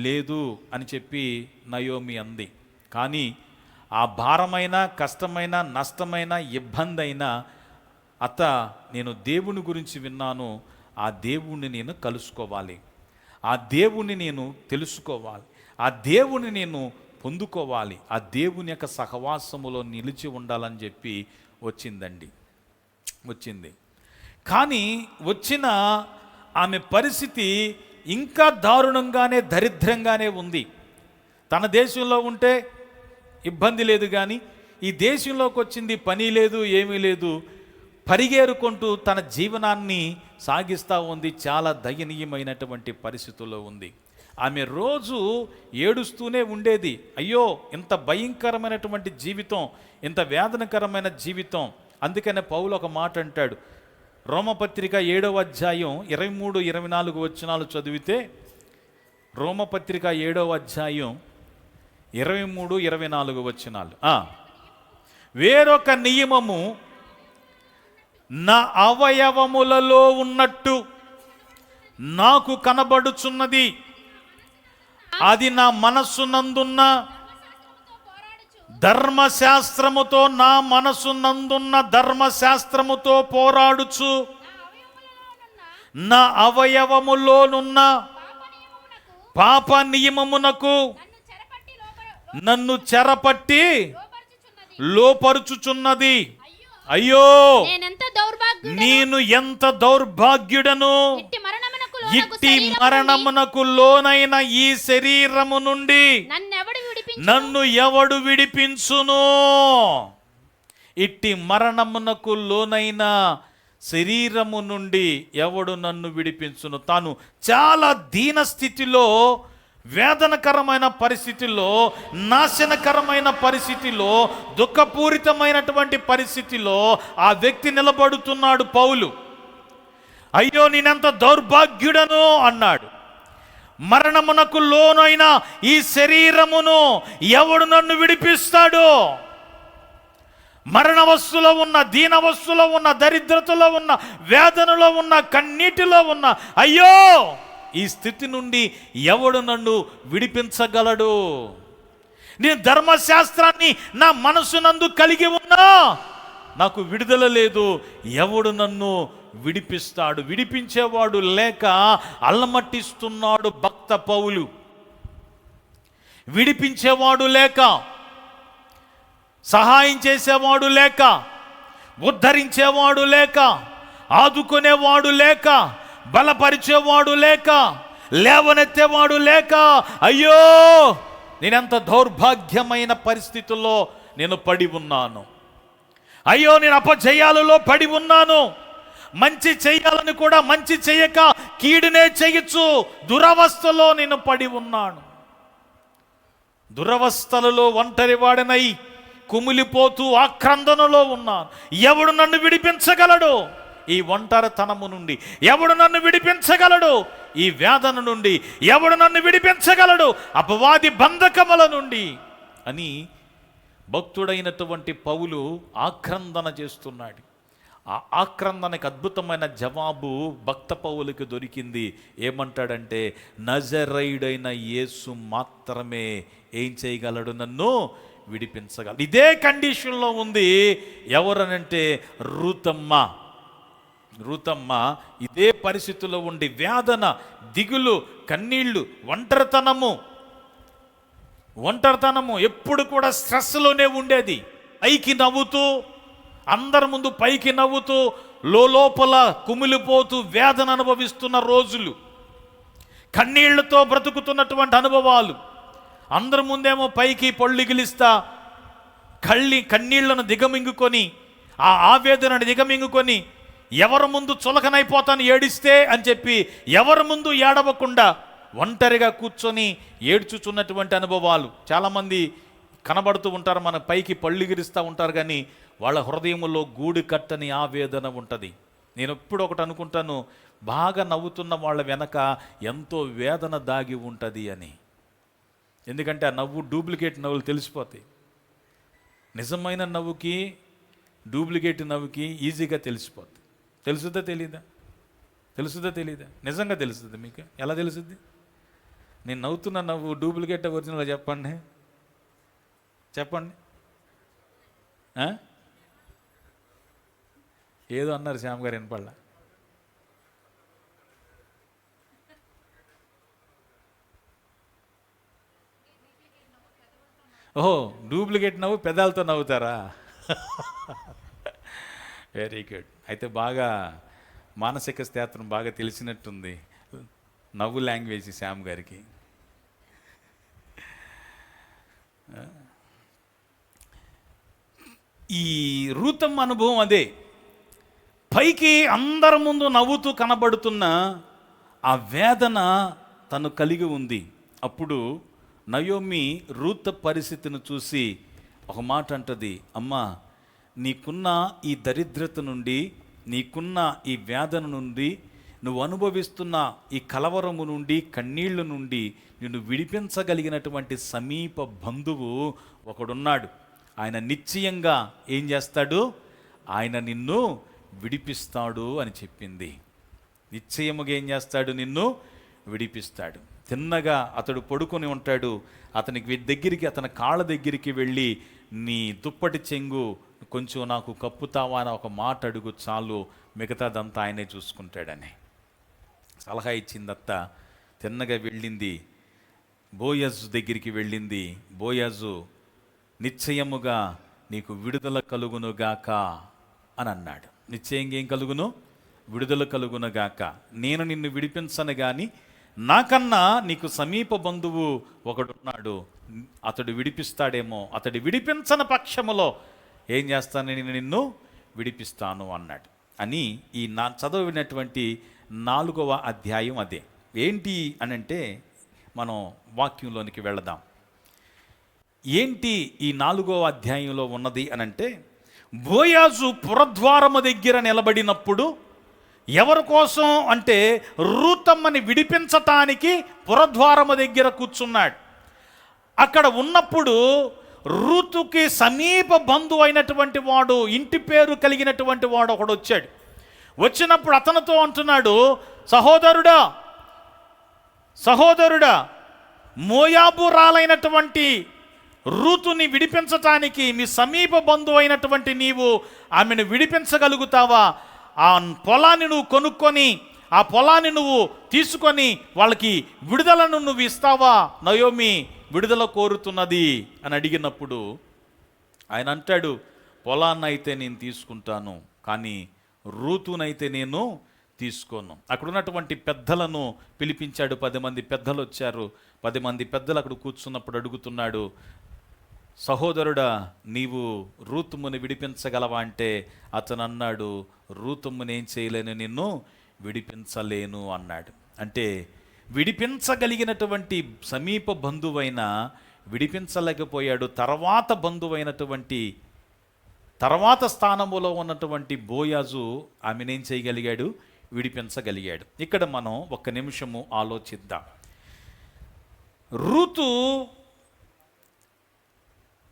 లేదు అని చెప్పి నయోమి అంది. కానీ ఆ భారమైన, కష్టమైన, నష్టమైన, ఇబ్బంది అయినా అత్త నేను దేవుని గురించి విన్నాను, ఆ దేవుణ్ణి నేను కలుసుకోవాలి, ఆ దేవుణ్ణి నేను తెలుసుకోవాలి, ఆ దేవుని నేను పొందుకోవాలి, ఆ దేవుని యొక్క సహవాసములో నిలిచి ఉండాలని చెప్పి వచ్చింది. కానీ వచ్చిన ఆమె పరిస్థితి ఇంకా దారుణంగానే, దరిద్రంగానే ఉంది. తన దేశంలో ఉంటే ఇబ్బంది లేదు, కానీ ఈ దేశంలోకి వచ్చింది పని లేదు, ఏమీ లేదు, పరిగేరుకుంటూ తన జీవనాన్ని సాగిస్తూ ఉంది. చాలా దయనీయమైనటువంటి పరిస్థితుల్లో ఉంది. ఆమె రోజు ఏడుస్తూనే ఉండేది. అయ్యో ఇంత భయంకరమైనటువంటి జీవితం, ఇంత వేదనకరమైన జీవితం. అందుకనే పౌలు ఒక మాట అంటాడు, రోమపత్రిక 7వ అధ్యాయం 23-24 వచనాలు చదివితే, రోమపత్రిక 7వ అధ్యాయం 23-24 వచనాలు, వేరొక నియమము నా అవయవములలో ఉన్నట్టు నాకు కనబడుచున్నది, అది నా మనస్సునందున్న ధర్మశాస్త్రముతో, నా మనస్సునందున్న ధర్మశాస్త్రముతో పోరాడుచు నా అవయవములోనున్న పాప నియమమునకు నన్ను చెరపట్టి లోపరుచుచున్నది. అయ్యో నేను ఎంత దౌర్భాగ్యుడను, ఇట్టి మరణమునకు లోనైన ఈ శరీరము నుండి నన్ను ఎవడు విడిపించును. ఇట్టి మరణమునకు లోనైన శరీరము నుండి ఎవడు నన్ను విడిపించును. తాను చాలా దీన స్థితిలో, వేదనకరమైన పరిస్థితిలో, నాశనకరమైన పరిస్థితిలో, దుఃఖపూరితమైనటువంటి పరిస్థితిలో ఆ వ్యక్తి నిలబడుతున్నాడు. పౌలు, అయ్యో నేనెంత దౌర్భాగ్యుడను అన్నాడు. మరణమునకు లోనైన ఈ శరీరమును ఎవడు నన్ను విడిపిస్తాడు? మరణవస్థలో ఉన్న, దీనవస్థలో ఉన్న, దరిద్రతలో ఉన్న, వేదనలో ఉన్న, కన్నీటిలో ఉన్న, అయ్యో ఈ స్థితి నుండి ఎవడు నన్ను విడిపించగలడు? నేను ధర్మశాస్త్రాన్ని నా మనసునందు కలిగి ఉన్నా నాకు విడుదల లేదు. ఎవడు నన్ను విడిపిస్తాడు? విడిపించేవాడు లేక అల్లమట్టిస్తున్నాడు భక్త పౌలు. విడిపించేవాడు లేక, సహాయం చేసేవాడు లేక, ఉద్ధరించేవాడు లేక, ఆదుకునేవాడు లేక, బలపరిచేవాడు లేక, లేవనెత్తేవాడు లేక, అయ్యో నేనెంత దౌర్భాగ్యమైన పరిస్థితుల్లో నేను పడి ఉన్నాను, అయ్యో నేను అపజయాలలో పడి ఉన్నాను, మంచి చెయ్యాలని కూడా మంచి చెయ్యక కీడునే చెయ్యొచ్చు, దురవస్థలో నేను పడి ఉన్నాను. దురవస్థలలో ఒంటరివాడనై కుమిలిపోతూ ఆక్రందనలో ఉన్నాను. ఎవడు నన్ను విడిపించగలడు? ఈ ఒంటరితనము నుండి ఎవడు నన్ను విడిపించగలడు? ఈ వేదన నుండి ఎవడు నన్ను విడిపించగలడు? అపవాది బంధకముల నుండి అని భక్తుడైనటువంటి పౌలు ఆక్రందన చేస్తున్నాడు. ఆ ఆక్రందనకు అద్భుతమైన జవాబు భక్త పౌలుకి దొరికింది. ఏమంటాడంటే, నజరైడైన యేసు మాత్రమే ఏం చేయగలడు? నన్ను విడిపించగలడు. ఇదే కండిషన్లో ఉంది ఎవరనంటే రూతమ్మ. రూతమ్మ ఇదే పరిస్థితుల్లో ఉండి వేదన, దిగులు, కన్నీళ్లు, ఒంటరితనము ఎప్పుడు కూడా స్ట్రెస్లోనే ఉండేది. పైకి నవ్వుతూ, అందరి ముందు పైకి నవ్వుతూ, లోపల కుమిలిపోతూ వేదన అనుభవిస్తున్న రోజులు, కన్నీళ్లతో బ్రతుకుతున్నటువంటి అనుభవాలు. అందరి ముందేమో పైకి పొళ్ళిగిలిస్తా కన్నీళ్లను దిగమింగుకొని, ఆ ఆవేదనను దిగమింగుకొని, ఎవరి ముందు చులకనైపోతాను ఏడిస్తే అని చెప్పి ఎవరి ముందు ఏడవకుండా ఒంటరిగా కూర్చొని ఏడ్చుచున్నటువంటి అనుభవాలు చాలామంది కనబడుతూ ఉంటారు. మన పైకి పళ్ళిగిరిస్తూ ఉంటారు, కానీ వాళ్ళ హృదయంలో గూడు కట్టని ఆవేదన ఉంటుంది. నేను ఎప్పుడు ఒకటి అనుకుంటాను, బాగా నవ్వుతున్న వాళ్ళ వెనక ఎంతో వేదన దాగి ఉంటుంది అని. ఎందుకంటే ఆ నవ్వు డూప్లికేట్ నవ్వులు తెలిసిపోతాయి. నిజమైన నవ్వుకి డూప్లికేట్ నవ్వుకి ఈజీగా తెలిసిపోతుంది. తెలుసుదా తెలీదా? నిజంగా తెలుస్తుంది. మీకు ఎలా తెలుస్తుంది? నేను నవ్వుతున్న నవ్వు డూప్లికేట్ ఒరిజినల్ చెప్పండి. ఏదో అన్నారు శ్యామ్ గారు వినపడలా. ఓహో, డూప్లికేట్ నవ్వు పెదాలతో నవ్వుతారా? Very good. అయితే బాగా మానసిక స్తోత్రం బాగా తెలిసినట్టుంది నవ్వు లాంగ్వేజ్ శ్యామ్ గారికి. ఈ రూతమ్మ అనుభవం అదే. పైకి అందరి ముందు నవ్వుతూ కనబడుతున్న ఆ వేదన తను కలిగి ఉంది. అప్పుడు నయోమి రూత్ పరిస్థితిని చూసి ఒక మాట అంటది, అమ్మా, నీకున్న ఈ దరిద్రత నుండి, నీకున్న ఈ వేదన నుండి, నువ్వు అనుభవిస్తున్న ఈ కలవరము నుండి, కన్నీళ్ల నుండి నిన్ను విడిపించగలిగినటువంటి సమీప బంధువు ఒకడున్నాడు. ఆయన నిశ్చయంగా ఏం చేస్తాడు? ఆయన నిన్ను విడిపిస్తాడు అని చెప్పింది. నిశ్చయముగా ఏం చేస్తాడు? నిన్ను విడిపిస్తాడు. తిన్నగా అతడు పడుకొని ఉంటాడు. అతనికి దగ్గరికి, అతని కాళ్ళ దగ్గరికి వెళ్ళి, నీ దుప్పటి చెంగు కొంచెం నాకు కప్పుతావా అని ఒక మాట అడుగు చాలు, మిగతాదంతా ఆయనే చూసుకుంటాడని సలహా ఇచ్చిందత్త. తిన్నగా వెళ్ళింది, బోయజు దగ్గరికి వెళ్ళింది. బోయజు, నిశ్చయముగా నీకు విడుదల కలుగునుగాక అని అన్నాడు. నిశ్చయంగా ఏం కలుగును? విడుదల కలుగునుగాక. నేను నిన్ను విడిపించను కానీ నాకన్నా నీకు సమీప బంధువు ఒకడున్నాడు, అతడు విడిపిస్తాడేమో. అతడు విడిపించని పక్షములో ఏం చేస్తాను? నేను నిన్ను విడిపిస్తాను అన్నాడు అని ఈ చదివినటువంటి 4వ అధ్యాయం అదే. ఏంటి అనంటే మనం వాక్యంలోనికి వెళదాం. ఏంటి ఈ 4వ అధ్యాయంలో ఉన్నది అనంటే, బోయాజు పురద్వారము దగ్గర నిలబడినప్పుడు ఎవరి కోసం అంటే రూతమ్మని విడిపించటానికి పురద్వారము దగ్గర కూర్చున్నాడు. అక్కడ ఉన్నప్పుడు రూతుకి సమీప బంధువు అయినటువంటి వాడు, ఇంటి పేరు కలిగినటువంటి వాడు ఒకడు వచ్చాడు. వచ్చినప్పుడు అతనితో అంటున్నాడు, సహోదరుడా, మోయాబురాలైనటువంటి రూతుని విడిపించటానికి మీ సమీప బంధువు అయినటువంటి నీవు ఆమెను విడిపించగలుగుతావా? ఆ పొలాన్ని నువ్వు కొనుక్కొని, ఆ పొలాన్ని నువ్వు తీసుకొని వాళ్ళకి విడుదలను నువ్వు ఇస్తావా? నయోమి విడుదల కోరుతున్నది అని అడిగినప్పుడు ఆయన అంటాడు, పొలాన్నైతే నేను తీసుకుంటాను, కానీ రూతునైతే నేను తీసుకోను. అక్కడ ఉన్నటువంటి పెద్దలను పిలిపించాడు. 10 మంది పెద్దలు వచ్చారు. 10 మంది పెద్దలు అక్కడ కూర్చున్నప్పుడు అడుగుతున్నాడు, సహోదరుడా, నీవు రూతుముని విడిపించగలవా అంటే అతను అన్నాడు, రూతుముని ఏం చేయలేను, నిన్ను విడిపించలేను అన్నాడు. అంటే విడిపించగలిగినటువంటి సమీప బంధువైన విడిపించలేకపోయాడు. తర్వాత స్థానములో ఉన్నటువంటి బోయాజు ఆమెనేం చేయగలిగాడు? విడిపించగలిగాడు. ఇక్కడ మనం 1 నిమిషము ఆలోచిద్దాం. రూతు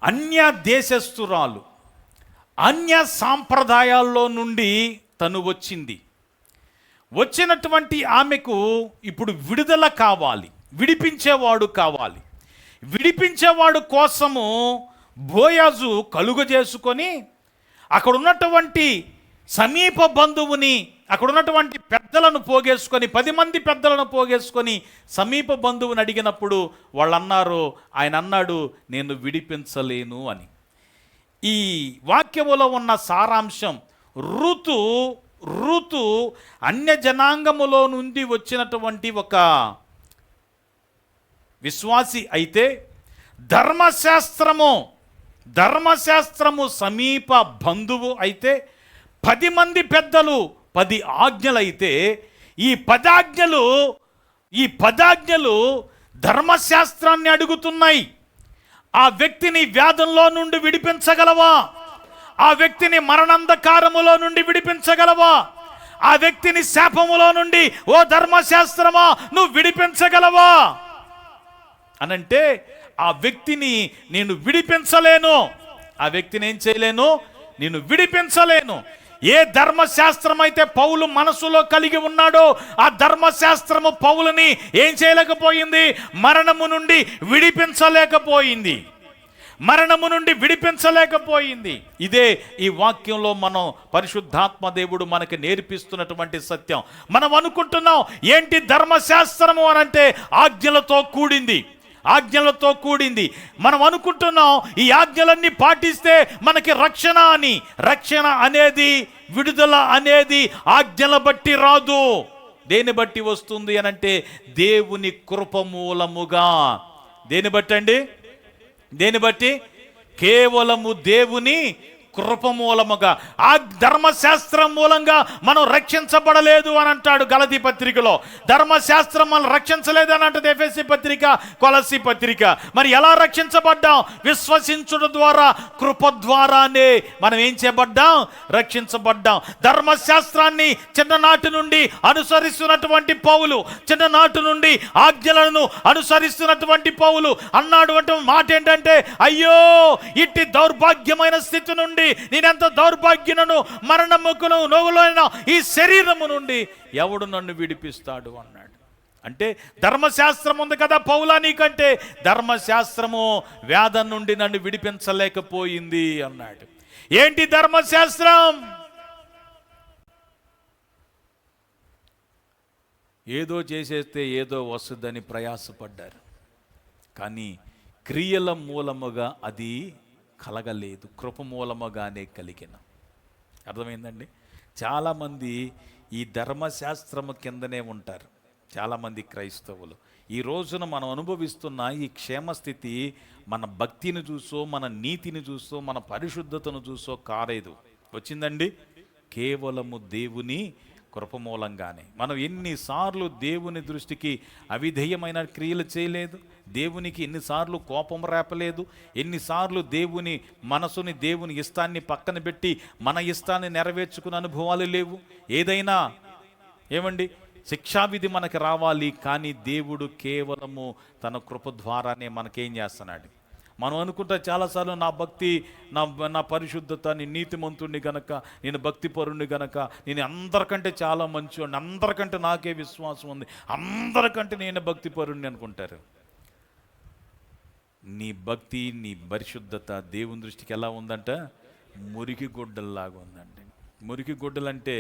అన్య దేశస్థురాలు, అన్య సాంప్రదాయాల్లో నుండి తను వచ్చింది. వచ్చినటువంటి ఆమెకు ఇప్పుడు విడుదల కావాలి, విడిపించేవాడు కావాలి. విడిపించేవాడు కోసము బోయాజు కలుగజేసుకొని అక్కడ ఉన్నటువంటి సమీప బంధువుని, అక్కడ ఉన్నటువంటి పెద్దలను పోగేసుకొని 10 మంది పెద్దలను పోగేసుకొని సమీప బంధువుని అడిగినప్పుడు వాళ్ళు అన్నారు, ఆయన అన్నాడు, నేను విడిపించలేను అని. ఈ వాక్యములో ఉన్న సారాంశం, ఋతు అన్య జనాంగములో నుండి వచ్చినటువంటి ఒక విశ్వాసి అయితే, ధర్మశాస్త్రము సమీప బంధువు అయితే, 10 మంది పెద్దలు 10 ఆజ్ఞలైతే, ఈ పదాజ్ఞలు ధర్మశాస్త్రాన్ని అడుగుతున్నాయి. ఆ వ్యక్తిని వ్యాధంలో నుండి విడిపించగలవా? ఆ వ్యక్తిని మరణంధకారములో నుండి విడిపించగలవా? ఆ వ్యక్తిని శాపములో నుండి ఓ ధర్మశాస్త్రమా నువ్వు విడిపించగలవా అనంటే, ఆ వ్యక్తిని నేను విడిపించలేను. ఆ వ్యక్తిని ఏం చేయలేను? నేను విడిపించలేను. ఏ ధర్మశాస్త్రం అయితే పౌలు మనసులో కలిగి ఉన్నాడో ఆ ధర్మశాస్త్రము పౌలుని ఏం చేయలేకపోయింది? మరణము నుండి విడిపించలేకపోయింది. ఇదే ఈ వాక్యంలో మనం పరిశుద్ధాత్మ దేవుడు మనకి నేర్పిస్తున్నటువంటి సత్యం. మనం అనుకుంటున్నాం ఏంటి ధర్మశాస్త్రము అనంటే ఆజ్ఞలతో కూడింది. మనం అనుకుంటున్నాం ఈ ఆజ్ఞలన్నీ పాటిస్తే మనకి రక్షణ అనేది, విడుదల అనేది ఆజ్ఞల బట్టి రాదు. దేని బట్టి వస్తుంది అనంటే దేవుని కృప మూలముగా. దేని బట్టి? కేవలము దేవుని కృప మూలముగా. ఆ ధర్మశాస్త్రం మూలంగా మనం రక్షించబడలేదు అని అంటాడు గలతీ పత్రికలో. ధర్మశాస్త్రం మనం రక్షించలేదు అని అంటది ఎఫెసీ పత్రిక, కొలస్సీ పత్రిక. మరి ఎలా రక్షించబడ్డాం? విశ్వసించుట ద్వారా, కృప ద్వారానే మనం ఏం చేయబడ్డాం? రక్షించబడ్డాం. ధర్మశాస్త్రాన్ని చిన్ననాటి నుండి అనుసరిస్తున్నటువంటి పౌలు, చిన్ననాటి నుండి ఆజ్ఞలను అనుసరిస్తున్నటువంటి పౌలు అన్నాడు మాట ఏంటంటే, అయ్యో ఇట్టి దౌర్భాగ్యమైన స్థితి నుండి నేనెంత దౌర్భాగ్యను, మరణముకును నోగులైన ఈ శరీరము నుండి ఎవడు నన్ను విడిపిస్తాడు అన్నాడు. అంటే ధర్మశాస్త్రం ఉంది కదా పౌలా నీకంటే, ధర్మశాస్త్రము వ్యాధం నుండి నన్ను విడిపించలేకపోయింది అన్నాడు. ఏంటి ధర్మశాస్త్రం? ఏదో చేసేస్తే ఏదో వస్తుందని ప్రయాసపడ్డారు, కానీ క్రియల మూలముగా అది కలగలేదు, కృప మూలముగానే కలిగిన. అర్థమైందండి? చాలామంది ఈ ధర్మశాస్త్రము కిందనే ఉంటారు. చాలామంది క్రైస్తవులు ఈ రోజున మనం అనుభవిస్తున్న ఈ క్షేమస్థితి మన భక్తిని చూసో, మన నీతిని చూసో, మన పరిశుద్ధతను చూసో కాలేదు. వచ్చిందండి కేవలము దేవుని కృప మూలంగానే. మనం ఎన్నిసార్లు దేవుని దృష్టికి అవిధేయమైన క్రియలు చేయలేదు, దేవునికి ఎన్నిసార్లు కోపం రేపలేదు, ఎన్నిసార్లు దేవుని మనసుని, దేవుని ఇష్టాన్ని పక్కన పెట్టి మన ఇష్టాన్ని నెరవేర్చుకునే అనుభవాలు లేవు. ఏదైనా ఏమండి శిక్షావిధి మనకి రావాలి, కానీ దేవుడు కేవలము తన కృప ద్వారానే మనకేం చేస్తున్నాడు? మనం అనుకుంటా చాలాసార్లు నా భక్తి, నా పరిశుద్ధత, నేను నీతిమంతుడిని గనక, నేను భక్తిపరుణ్ణి గనక, నేను అందరికంటే చాలా మంచివాడిని, అందరికంటే నాకే విశ్వాసం ఉంది, అందరికంటే నేను భక్తిపరుణ్ణి అనుకుంటారు. నీ భక్తి, నీ పరిశుద్ధత దేవుని దృష్టికి ఎలా ఉందంట? మురికి గుడ్డల్లాగా ఉందండి. మురికి గుడ్డలంటే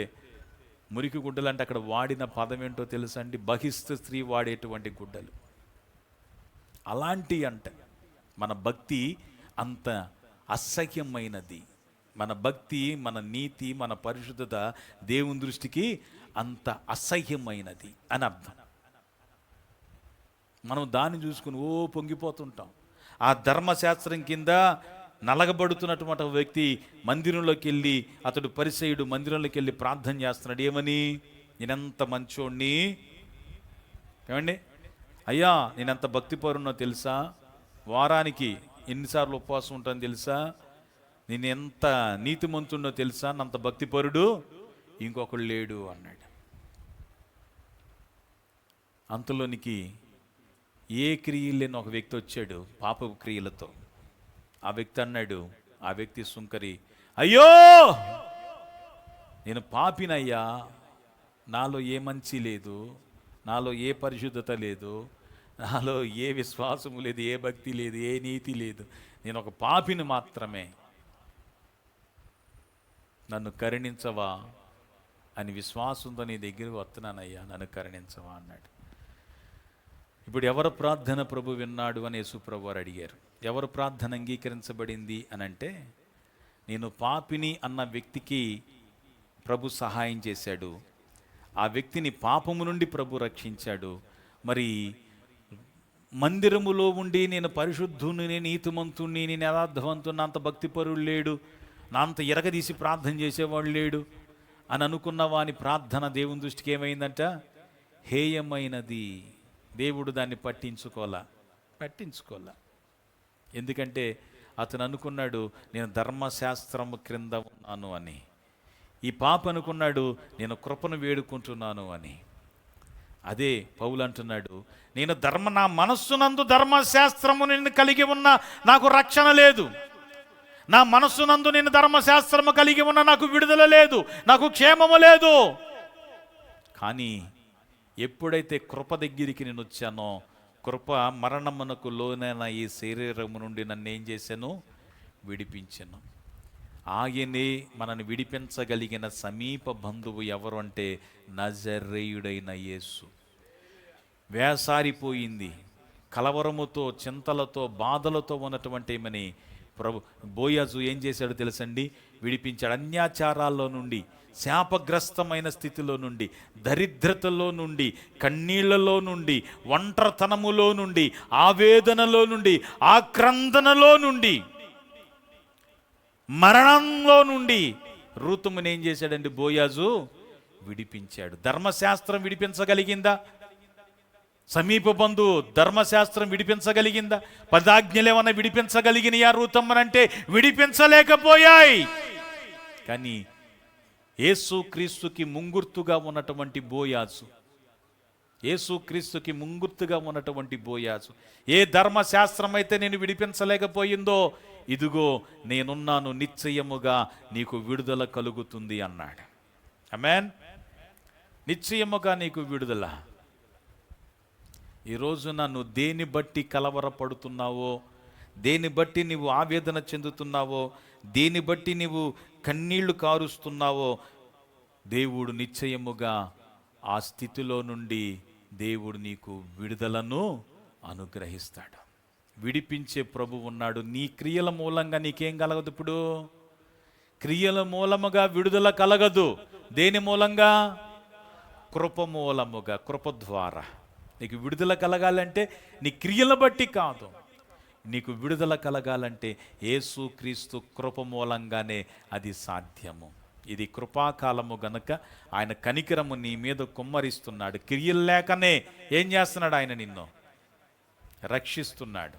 అక్కడ వాడిన పదం ఏంటో తెలుసా అండి? బహిష్ట స్త్రీ వాడేటువంటి గుడ్డలు అలాంటి అంట. మన భక్తి అంత అసహ్యమైనది. మన భక్తి, మన నీతి, మన పరిశుద్ధత దేవుని దృష్టికి అంత అసహ్యమైనది అని అర్థం. మనం దాన్ని చూసుకుని పొంగిపోతుంటాం. ఆ ధర్మశాస్త్రం కింద నలగబడుతున్నటువంటి వ్యక్తి మందిరంలోకి వెళ్ళి, అతడు పరిసయ్యుడు మందిరంలోకి వెళ్ళి ప్రార్థన చేస్తున్నాడు. ఏమని? నేనెంత మంచోడిని, ఏమండి అయ్యా, నేనెంత భక్తిపరునో తెలుసా, వారానికి ఎన్నిసార్లు ఉపవాసం ఉంటానో తెలుసా, నేను ఎంత నీతిమంతున్నో తెలుసా, నంత భక్తిపరుడు ఇంకొకడు లేడు అన్నాడు. అంతలోనికి ఏ క్రియలు లేని ఒక వ్యక్తి వచ్చాడు పాపపు క్రియలతో. ఆ వ్యక్తి అన్నాడు, ఆ వ్యక్తి సుంకరి, అయ్యో నేను పాపినయ్యా, నాలో ఏ మంచి లేదు, నాలో ఏ పరిశుద్ధత లేదు, నాలో ఏ విశ్వాసము లేదు, ఏ భక్తి లేదు, ఏ నీతి లేదు, నేను ఒక పాపిని మాత్రమే. నన్ను కరుణించవా అని విశ్వాసంతో నీ దగ్గరికి వస్తున్నానయ్యా, నన్ను కరుణించవా అన్నాడు. ఇప్పుడు ఎవరు ప్రార్థన ప్రభు విన్నాడు అని యేసు ప్రభు వారు అడిగారు. ఎవరు ప్రార్థన అంగీకరించబడింది అని అంటే, నేను పాపిని అన్న వ్యక్తికి ప్రభు సహాయం చేశాడు. ఆ వ్యక్తిని పాపము నుండి ప్రభు రక్షించాడు. మరి మందిరములో ఉండి నేను పరిశుద్ధుని, నీతిమంతుణ్ణి, నేను యథార్థవంతుని, అంత భక్తిపరుడు లేడు, నా అంత ఎరగదీసి ప్రార్థన చేసేవాడు లేడు అని అనుకున్న వాని ప్రార్థన దేవుని దృష్టికి ఏమైందంట? హేయమైనది. దేవుడు దాన్ని పట్టించుకోలా. ఎందుకంటే అతను అనుకున్నాడు నేను ధర్మశాస్త్రము క్రింద ఉన్నాను అని. ఈ పాప అనుకున్నాడు నేను కృపను వేడుకుంటున్నాను అని. అదే పౌలు అంటున్నాడు, నేను నా మనస్సునందు ధర్మశాస్త్రము నేను కలిగి ఉన్న నాకు రక్షణ లేదు, నా మనస్సునందు నేను ధర్మశాస్త్రము కలిగి ఉన్న నాకు విడుదల లేదు, నాకు క్షేమము లేదు. కానీ ఎప్పుడైతే కృప దగ్గరికి నేను వచ్చానో, కృప మరణమునకు లోనైన ఈ శరీరము నుండి నన్ను ఏం చేశాను? విడిపించాను. ఆయనే మనల్ని విడిపించగలిగిన సమీప బంధువు ఎవరు అంటే నజరేయుడైన యేసు. వేసారిపోయింది, కలవరముతో, చింతలతో, బాధలతో ఉన్నటువంటి మని బోయాజు ఏం చేశాడో తెలుసండి? విడిపించాడు. అన్యాచారాల్లో నుండి, శాపగ్రస్తమైన స్థితిలో నుండి, దరిద్రతలో నుండి, కన్నీళ్లలో నుండి, ఒంటరితనములో నుండి, ఆవేదనలో నుండి, ఆక్రందనలో నుండి, మరణంలో నుండి రూతుముని ఏం చేశాడండి? బోయాజు విడిపించాడు. ధర్మశాస్త్రం విడిపించగలిగిందా? సమీప బంధువు ధర్మశాస్త్రం విడిపించగలిగిందా? 10 ఆజ్ఞలు ఏమన్నా విడిపించగలిగినయా రూతమ్మనంటే? విడిపించలేకపోయాయి. కానీ యేసుక్రీస్తుకి ముంగుర్తుగా ఉన్నటువంటి బోయాజు, యేసుక్రీస్తుకి ముంగుర్తుగా ఉన్నటువంటి బోయాజు, ఏ ధర్మశాస్త్రం అయితే నేను విడిపించలేకపోయిందో, ఇదిగో నేనున్నాను, నిశ్చయముగా నీకు విడుదల కలుగుతుంది అన్నాడు. ఆమేన్. నిశ్చయముగా నీకు విడుదల. ఈ రోజున నువ్వు దేని బట్టి కలవరపడుతున్నావో, దేని బట్టి నీవు ఆవేదన చెందుతున్నావో, దేని బట్టి నీవు కన్నీళ్లు కారుస్తున్నావో, దేవుడు నిశ్చయముగా ఆ స్థితిలో నుండి దేవుడు నీకు విడుదలను అనుగ్రహిస్తాడు. విడిపించే ప్రభు ఉన్నాడు. నీ క్రియల మూలంగా నీకేం కలగదు? ఇప్పుడు క్రియల మూలముగా విడుదల కలగదు. దేని మూలంగా? కృప మూలముగా, కృప ద్వారా. నీకు విడుదల కలగాలంటే నీ క్రియల బట్టి కాదు. నీకు విడుదల కలగాలంటే యేసుక్రీస్తు కృప మూలంగానే అది సాధ్యము. ఇది కృపాకాలము గనుక ఆయన కనికరము నీ మీద కుమ్మరిస్తున్నాడు. క్రియలు లేకనే ఏం చేస్తున్నాడు? ఆయన నిన్ను రక్షిస్తున్నాడు.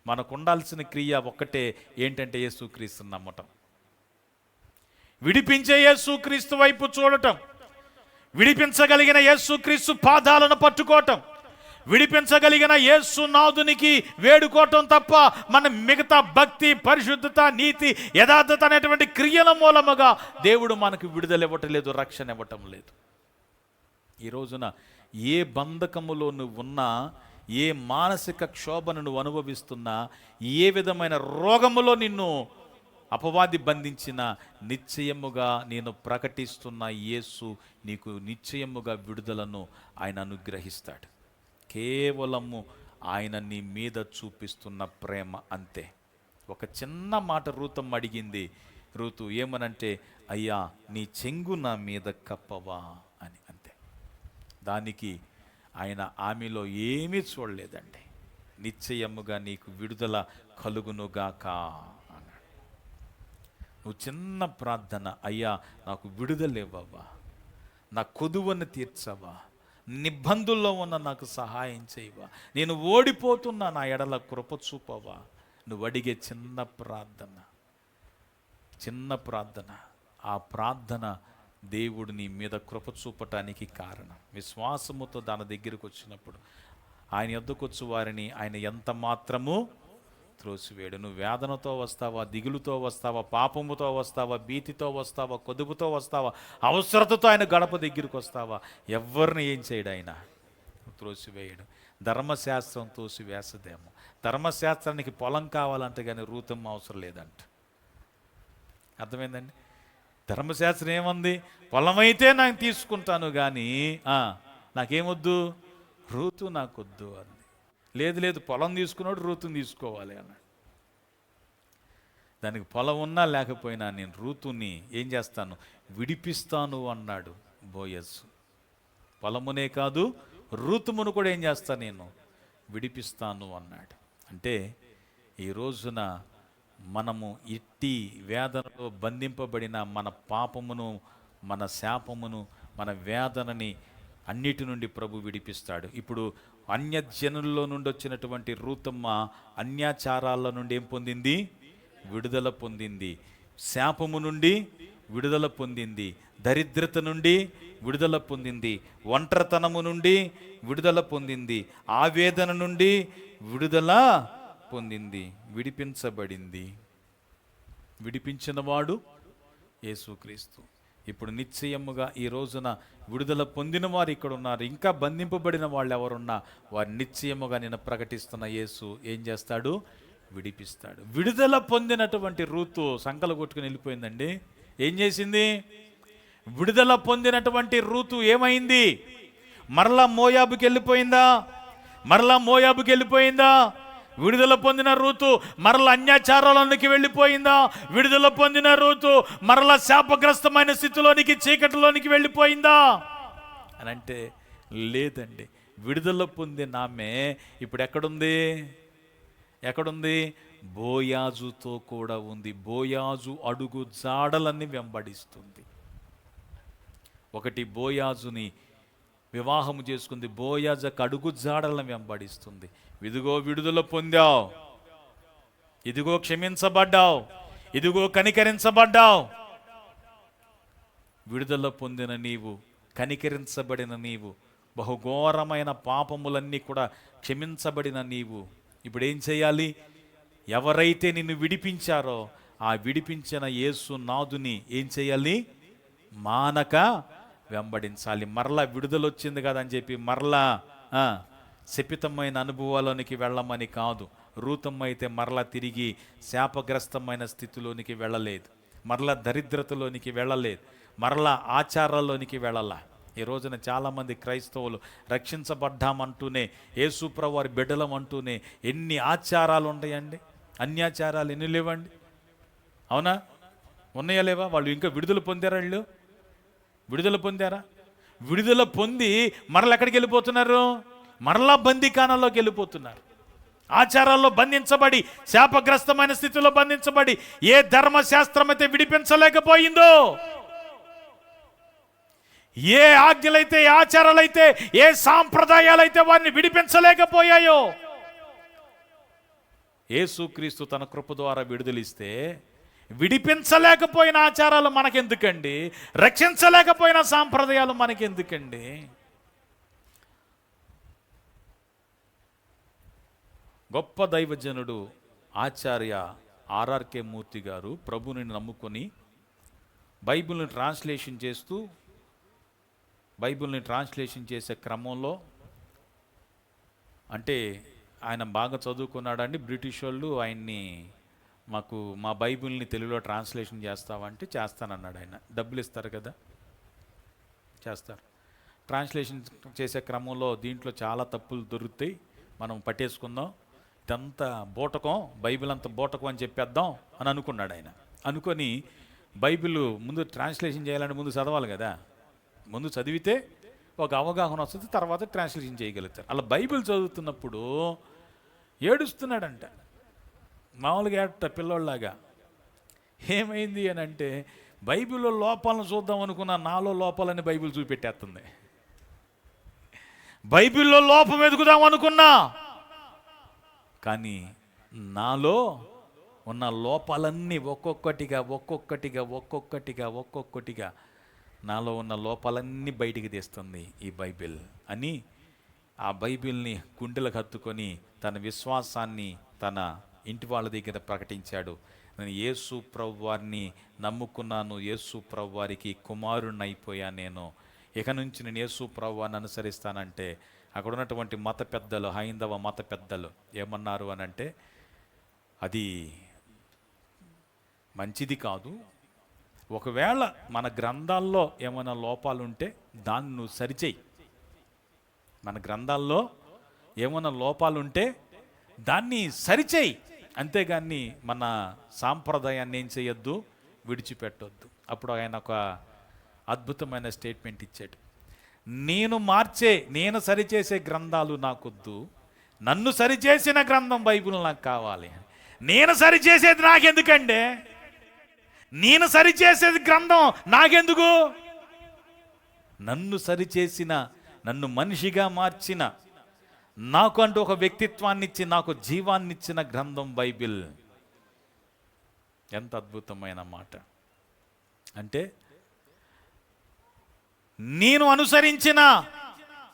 మనకు ఉండాల్సిన క్రియ ఒక్కటే, ఏంటంటే యేసుక్రీస్తుని నమ్మటం, విడిపించే యేసుక్రీస్తు వైపు చూడటం, విడిపించగలిగిన యేసుక్రీస్తు పాదాలను పట్టుకోవటం, విడిపించగలిగిన యేసునాథునికి వేడుకోవటం తప్ప మన మిగతా భక్తి, పరిశుద్ధత, నీతి, యథార్థత అనేటువంటి క్రియల మూలముగా దేవుడు మనకు విడుదల ఇవ్వటం లేదు, రక్షణ ఇవ్వటం లేదు. ఈ రోజున ఏ బంధకములో నువ్వు ఉన్నా, ఏ మానసిక క్షోభను నువ్వు అనుభవిస్తున్నా, ఏ విధమైన రోగములో నిన్ను అపవాది బంధించిన, నిశ్చయముగా నేను ప్రకటిస్తున్న యేసు నీకు నిశ్చయముగా విడుదలను ఆయన అనుగ్రహిస్తాడు. కేవలము ఆయన నీ మీద చూపిస్తున్న ప్రేమ అంతే. ఒక చిన్న మాట రూతమ్మ అడిగింది. రూతు ఏమనంటే, అయ్యా నీ చెంగు నా మీద కప్పవా అని, అంతే. దానికి ఆయన ఆమెలో ఏమీ చూడలేదండి. నిశ్చయముగా నీకు విడుదల కలుగునుగాక అన్నాడు. నువ్వు చిన్న ప్రార్థన, అయ్యా నాకు విడుదల ఇవ్వవా, నా కొదువను తీర్చవా, నిబంధుల్లో ఉన్న నాకు సహాయం చేయవా, నేను ఓడిపోతున్నా, నా ఎడల కృప చూపవా. నువ్వు అడిగే చిన్న ప్రార్థన, ఆ ప్రార్థన దేవుడు నీ మీద కృప చూపటానికి కారణం. విశ్వాసముతో దాని దగ్గరికి వచ్చినప్పుడు, ఆయన యొద్దకు వచ్చు వారిని ఆయన ఎంత మాత్రము త్రోసివేయడు. నువ్వు వేదనతో వస్తావా, దిగులుతో వస్తావా, పాపముతో వస్తావా, భీతితో వస్తావా, కొదుపుతో వస్తావా, అవసరతతో ఆయన గడప దగ్గరికి వస్తావా, ఎవరిని ఏం చేయడు ఆయన? త్రోసివేయడు. ధర్మశాస్త్రం తోసివేసదేమో. ధర్మశాస్త్రానికి పొలం కావాలంటే కానీ రూతమ్మ అవసరం లేదంట. అర్థమైందండి? ధర్మశాస్త్రం ఏముంది? పొలమైతే నాకు తీసుకుంటాను కానీ నాకేమొద్దు, రూతు నాకొద్దు అంది. లేదు లేదు, పొలం తీసుకున్నాడు రూతుని తీసుకోవాలి అన్నాడు. దానికి పొలం ఉన్నా లేకపోయినా నేను రూతుని ఏం చేస్తాను, విడిపిస్తాను అన్నాడు బోయజు. పొలమునే కాదు రూతుమును కూడా ఏం చేస్తాను, నేను విడిపిస్తాను అన్నాడు. అంటే ఈ రోజున మనము ఇట్టి వేదనలో బంధింపబడిన మన పాపమును, మన శాపమును, మన వేదనని అన్నిటి నుండి ప్రభు విడిపిస్తాడు. ఇప్పుడు అన్యజనుల్లో నుండి వచ్చినటువంటి రూతమ్మ అన్యాచారాల నుండి ఏం పొందింది? విడుదల పొందింది. శాపము నుండి విడుదల పొందింది. దరిద్రత నుండి విడుదల పొందింది. ఒంటరితనము నుండి విడుదల పొందింది. ఆవేదన నుండి విడుదల పొందింది. విడిపించబడింది. విడిపించినవాడు యేసుక్రీస్తు. ఇప్పుడు నిశ్చయముగా ఈ రోజున విడుదల పొందిన వారు ఇక్కడ ఉన్నారు. ఇంకా బంధింపబడిన వాళ్ళు ఎవరున్నా వారు నిశ్చయముగా నేను ప్రకటిస్తున్న యేసు ఏం చేస్తాడు? విడిపిస్తాడు. విడుదల పొందినటువంటి రూతు సంకలు కొట్టుకుని వెళ్ళిపోయిందండి. ఏం చేసింది? విడుదల పొందినటువంటి రూతు ఏమైంది? మరలా మోయాబుకి వెళ్ళిపోయిందా? మరలా మోయాబుకి వెళ్ళిపోయిందా? విడుదల పొందిన రూతు మరలా అన్యాచారాలలోనికి వెళ్ళిపోయిందా? విడుదల పొందిన రూతు మరలా శాపగ్రస్తమైన స్థితిలోనికి, చీకటిలోనికి వెళ్ళిపోయిందా అని అంటే లేదండి. విడుదల పొందిన ఆమె ఇప్పుడు ఎక్కడుంది? ఎక్కడుంది? బోయాజుతో కూడా ఉంది. బోయాజు అడుగు జాడలన్నీ వెంబడిస్తుంది. ఒకటి బోయాజుని వివాహము చేసుకుంది, బోయాజుకు అడుగు జాడలను వెంబడిస్తుంది. ఇదిగో విడుదల పొందావు, ఇదిగో క్షమించబడ్డావు, ఇదిగో కనికరించబడ్డావు. విడుదల పొందిన నీవు, కనికరించబడిన నీవు, బహుఘోరమైన పాపములన్నీ కూడా క్షమించబడిన నీవు ఇప్పుడు ఏం చేయాలి? ఎవరైతే నిన్ను విడిపించారో ఆ విడిపించిన యేసు నాదుని ఏం చేయాలి? మానక వెంబడించాలి. మరలా విడుదల వచ్చింది కదా అని చెప్పి మరలా శపితమైన అనుభవాలోనికి వెళ్ళమని కాదు. రూతమ్మ అయితే మరలా తిరిగి శాపగ్రస్తమైన స్థితిలోనికి వెళ్ళలేదు, మరలా దరిద్రతలోనికి వెళ్ళలేదు, మరలా ఆచారాల్లోనికి వెళ్ళాల. ఈ రోజున చాలామంది క్రైస్తవులు రక్షించబడ్డామంటూనే, యేసుప్రభు వారి బిడ్డలం అంటూనే ఎన్ని ఆచారాలు ఉంటాయండి. అన్యాచారాలు ఎన్ని లేవండి? అవునా? ఉన్నాయా లేవా? వాళ్ళు ఇంకా విడుదల పొందారా? వాళ్ళు విడుదల పొందారా? విడుదల పొంది మరలా ఎక్కడికి వెళ్ళిపోతున్నారు? మరలా బందీకానంలోకి వెళ్ళిపోతున్నారు. ఆచారాల్లో బంధించబడి, శాపగ్రస్తమైన స్థితిలో బంధించబడి, ఏ ధర్మశాస్త్రం అయితే విడిపించలేకపోయిందో, ఏ ఆజ్ఞలైతే, ఏ ఆచారాలైతే, ఏ సాంప్రదాయాలైతే వారిని విడిపించలేకపోయాయో, యేసుక్రీస్తు తన కృప ద్వారా విడుదలిస్తే విడిపించలేకపోయిన ఆచారాలు మనకెందుకండి? రక్షించలేకపోయిన సాంప్రదాయాలు మనకెందుకండి? గొప్ప దైవజనుడు ఆచార్య ఆర్ఆర్కే మూర్తి గారు ప్రభుని నమ్ముకొని బైబిల్ని ట్రాన్స్లేషన్ చేసే క్రమంలో, అంటే ఆయన బాగా చదువుకున్నాడండి. బ్రిటిష్ వాళ్ళు ఆయన్ని మా బైబిల్ని తెలుగులో ట్రాన్స్లేషన్ చేస్తావంటే చేస్తానన్నాడు. ఆయన డబ్బులు ఇస్తారు కదా, చేస్తారు. ట్రాన్స్లేషన్ చేసే క్రమంలో దీంట్లో చాలా తప్పులు దొరుకుతాయి, మనం పట్టేసుకుందాం, ఇదంతా బూటకం, బైబిల్ అంత బూటకం అని చెప్పేద్దాం అని అనుకున్నాడు ఆయన. అనుకొని బైబిల్ ముందు ట్రాన్స్లేషన్ చేయాలంటే ముందు చదవాలి కదా, ముందు చదివితే ఒక అవగాహన వస్తుంది, తర్వాత ట్రాన్స్లేషన్ చేయగలుగుతారు. అలా బైబిల్ చదువుతున్నప్పుడు ఏడుస్తున్నాడంట, మామూలుగా ఏట పిల్లోళ్ళలాగా. ఏమైంది అని అంటే, బైబిల్లో లోపాలను చూద్దాం అనుకున్న నాలో లోపాలని బైబిల్ చూపెట్టేస్తుంది. బైబిల్లో లోపం ఎదుగుదాం అనుకున్నా, కానీ నాలో ఉన్న లోపాలన్నీ ఒక్కొక్కటిగా నాలో ఉన్న లోపాలన్నీ బయటికి తీస్తుంది ఈ బైబిల్ అని ఆ బైబిల్ని గుండెలకు హత్తుకొని తన విశ్వాసాన్ని తన ఇంటి వాళ్ళ దగ్గర ప్రకటించాడు. నేను యేసు ప్రభు వారిని నమ్ముకున్నాను, యేసు ప్రభు వారికి కుమారుణ్ణి అయిపోయాను, నేను ఇక నుంచి నేను యేసు ప్రభు వారిని అనుసరిస్తానంటే అక్కడ ఉన్నటువంటి మత పెద్దలు, హైందవ మత పెద్దలు ఏమన్నారు అని అంటే, అది మంచిది కాదు, ఒకవేళ మన గ్రంథాల్లో ఏమైనా లోపాలు ఉంటే దాన్ని నువ్వు సరిచేయి. మన గ్రంథాల్లో ఏమైనా లోపాలు ఉంటే దాన్ని సరిచేయి, అంతేగాని మన సాంప్రదాయాన్ని ఏం చేయొద్దు, విడిచిపెట్టొద్దు. అప్పుడు ఆయన ఒక అద్భుతమైన స్టేట్మెంట్ ఇచ్చాడు. నేను సరిచేసే గ్రంథాలు నాకొద్దు, నన్ను సరిచేసిన గ్రంథం బైబిల్ నాకు కావాలి. నేను సరిచేసేది నాకెందుకండి? నేను సరిచేసేది గ్రంథం నాకెందుకు? నన్ను సరిచేసిన, నన్ను మనిషిగా మార్చిన, నాకు అంటూ ఒక వ్యక్తిత్వాన్ని ఇచ్చి నాకు జీవాన్ని ఇచ్చిన గ్రంథం బైబిల్. ఎంత అద్భుతమైన మాట అంటే, నేను అనుసరించిన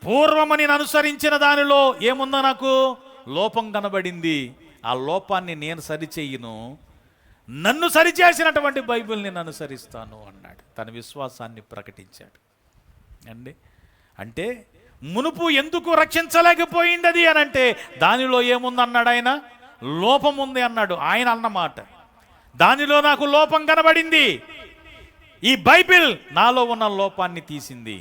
పూర్వము నేను అనుసరించిన దానిలో ఏముందో నాకు లోపం కనబడింది. ఆ లోపాన్ని నేను సరిచేయను, నన్ను సరిచేసినటువంటి బైబిల్ నేను అనుసరిస్తాను అన్నాడు. తన విశ్వాసాన్ని ప్రకటించాడు అండి. అంటే మునుపు ఎందుకు రక్షించలేకపోయింది అది అని అంటే, దానిలో ఏముంది అన్నాడు ఆయన? లోపం ఉంది అన్నాడు ఆయన అన్నమాట. దానిలో నాకు లోపం కనబడింది, ఈ బైబిల్ నాలో ఉన్న లోపాన్ని తీసింది,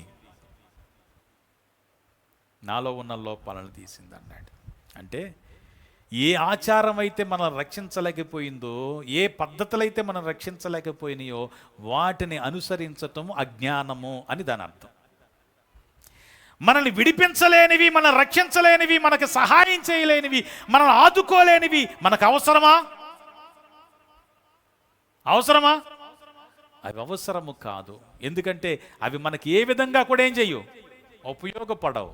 నాలో ఉన్న లోపాలను తీసింది అన్నాడు. అంటే ఏ ఆచారం అయితే మనం రక్షించలేకపోయిందో, ఏ పద్ధతులైతే మనం రక్షించలేకపోయినాయో వాటిని అనుసరించటం అజ్ఞానము అని దాని అర్థం. మనల్ని విడిపించలేనివి, మనం రక్షించలేనివి, మనకు సహాయం చేయలేనివి, మనల్ని ఆదుకోలేనివి మనకు అవసరమా? అవసరమా? అవి అవసరము కాదు. ఎందుకంటే అవి మనకి ఏ విధంగా కూడా ఏం చెయ్యు, ఉపయోగపడవు.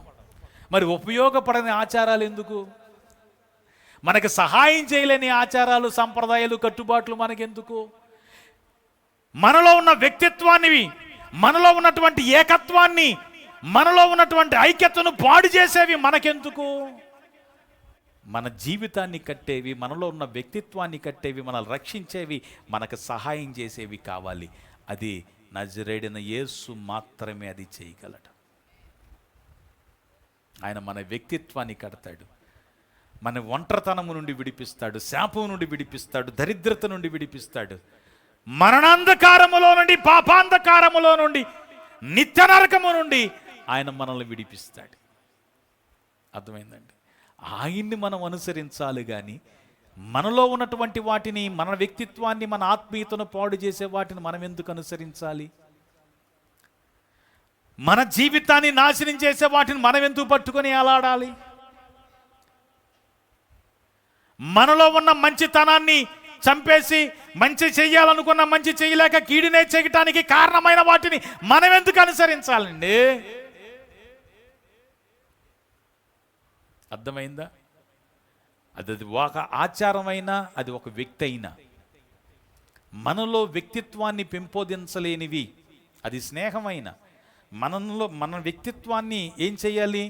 మరి ఉపయోగపడని ఆచారాలు ఎందుకు? మనకు సహాయం చేయలేని ఆచారాలు, సంప్రదాయాలు, కట్టుబాట్లు మనకెందుకు? మనలో ఉన్న వ్యక్తిత్వాన్ని, మనలో ఉన్నటువంటి ఏకత్వాన్ని, మనలో ఉన్నటువంటి ఐక్యతను పాడు చేసేవి మనకెందుకు? మన జీవితాన్ని కట్టేవి, మనలో ఉన్న వ్యక్తిత్వాన్ని కట్టేవి, మనల్ని రక్షించేవి, మనకు సహాయం చేసేవి కావాలి. అది నజరేయుడైన యేసు మాత్రమే అది చేయగలడు. ఆయన మన వ్యక్తిత్వాన్ని కడతాడు, మన ఒంటరితనము నుండి విడిపిస్తాడు, శాపం నుండి విడిపిస్తాడు, దరిద్రత నుండి విడిపిస్తాడు, మరణాంధకారములో నుండి, పాపాంధకారములో నుండి, నిత్య నరకము నుండి ఆయన మనల్ని విడిపిస్తాడు. అర్థమైందండి? ఆయన్ని మనం అనుసరించాలి, కానీ మనలో ఉన్నటువంటి వాటిని, మన వ్యక్తిత్వాన్ని, మన ఆత్మీయతను పాడు చేసే వాటిని మనం ఎందుకు అనుసరించాలి? మన జీవితాన్ని నాశనం చేసే వాటిని మనం ఎందుకు పట్టుకొని అలాడాలి? మనలో ఉన్న మంచితనాన్ని చంపేసి మంచి చెయ్యాలనుకున్న మంచి చేయలేక కీడునే చేయటానికి కారణమైన వాటిని మనం ఎందుకు అనుసరించాలండి? అర్థమైందా? అది ఒక ఆచారమైనా, అది ఒక వ్యక్తి అయినా, మనలో వ్యక్తిత్వాన్ని పెంపొందించలేనివి, అది స్నేహమైన, మన వ్యక్తిత్వాన్ని ఏం చేయాలి?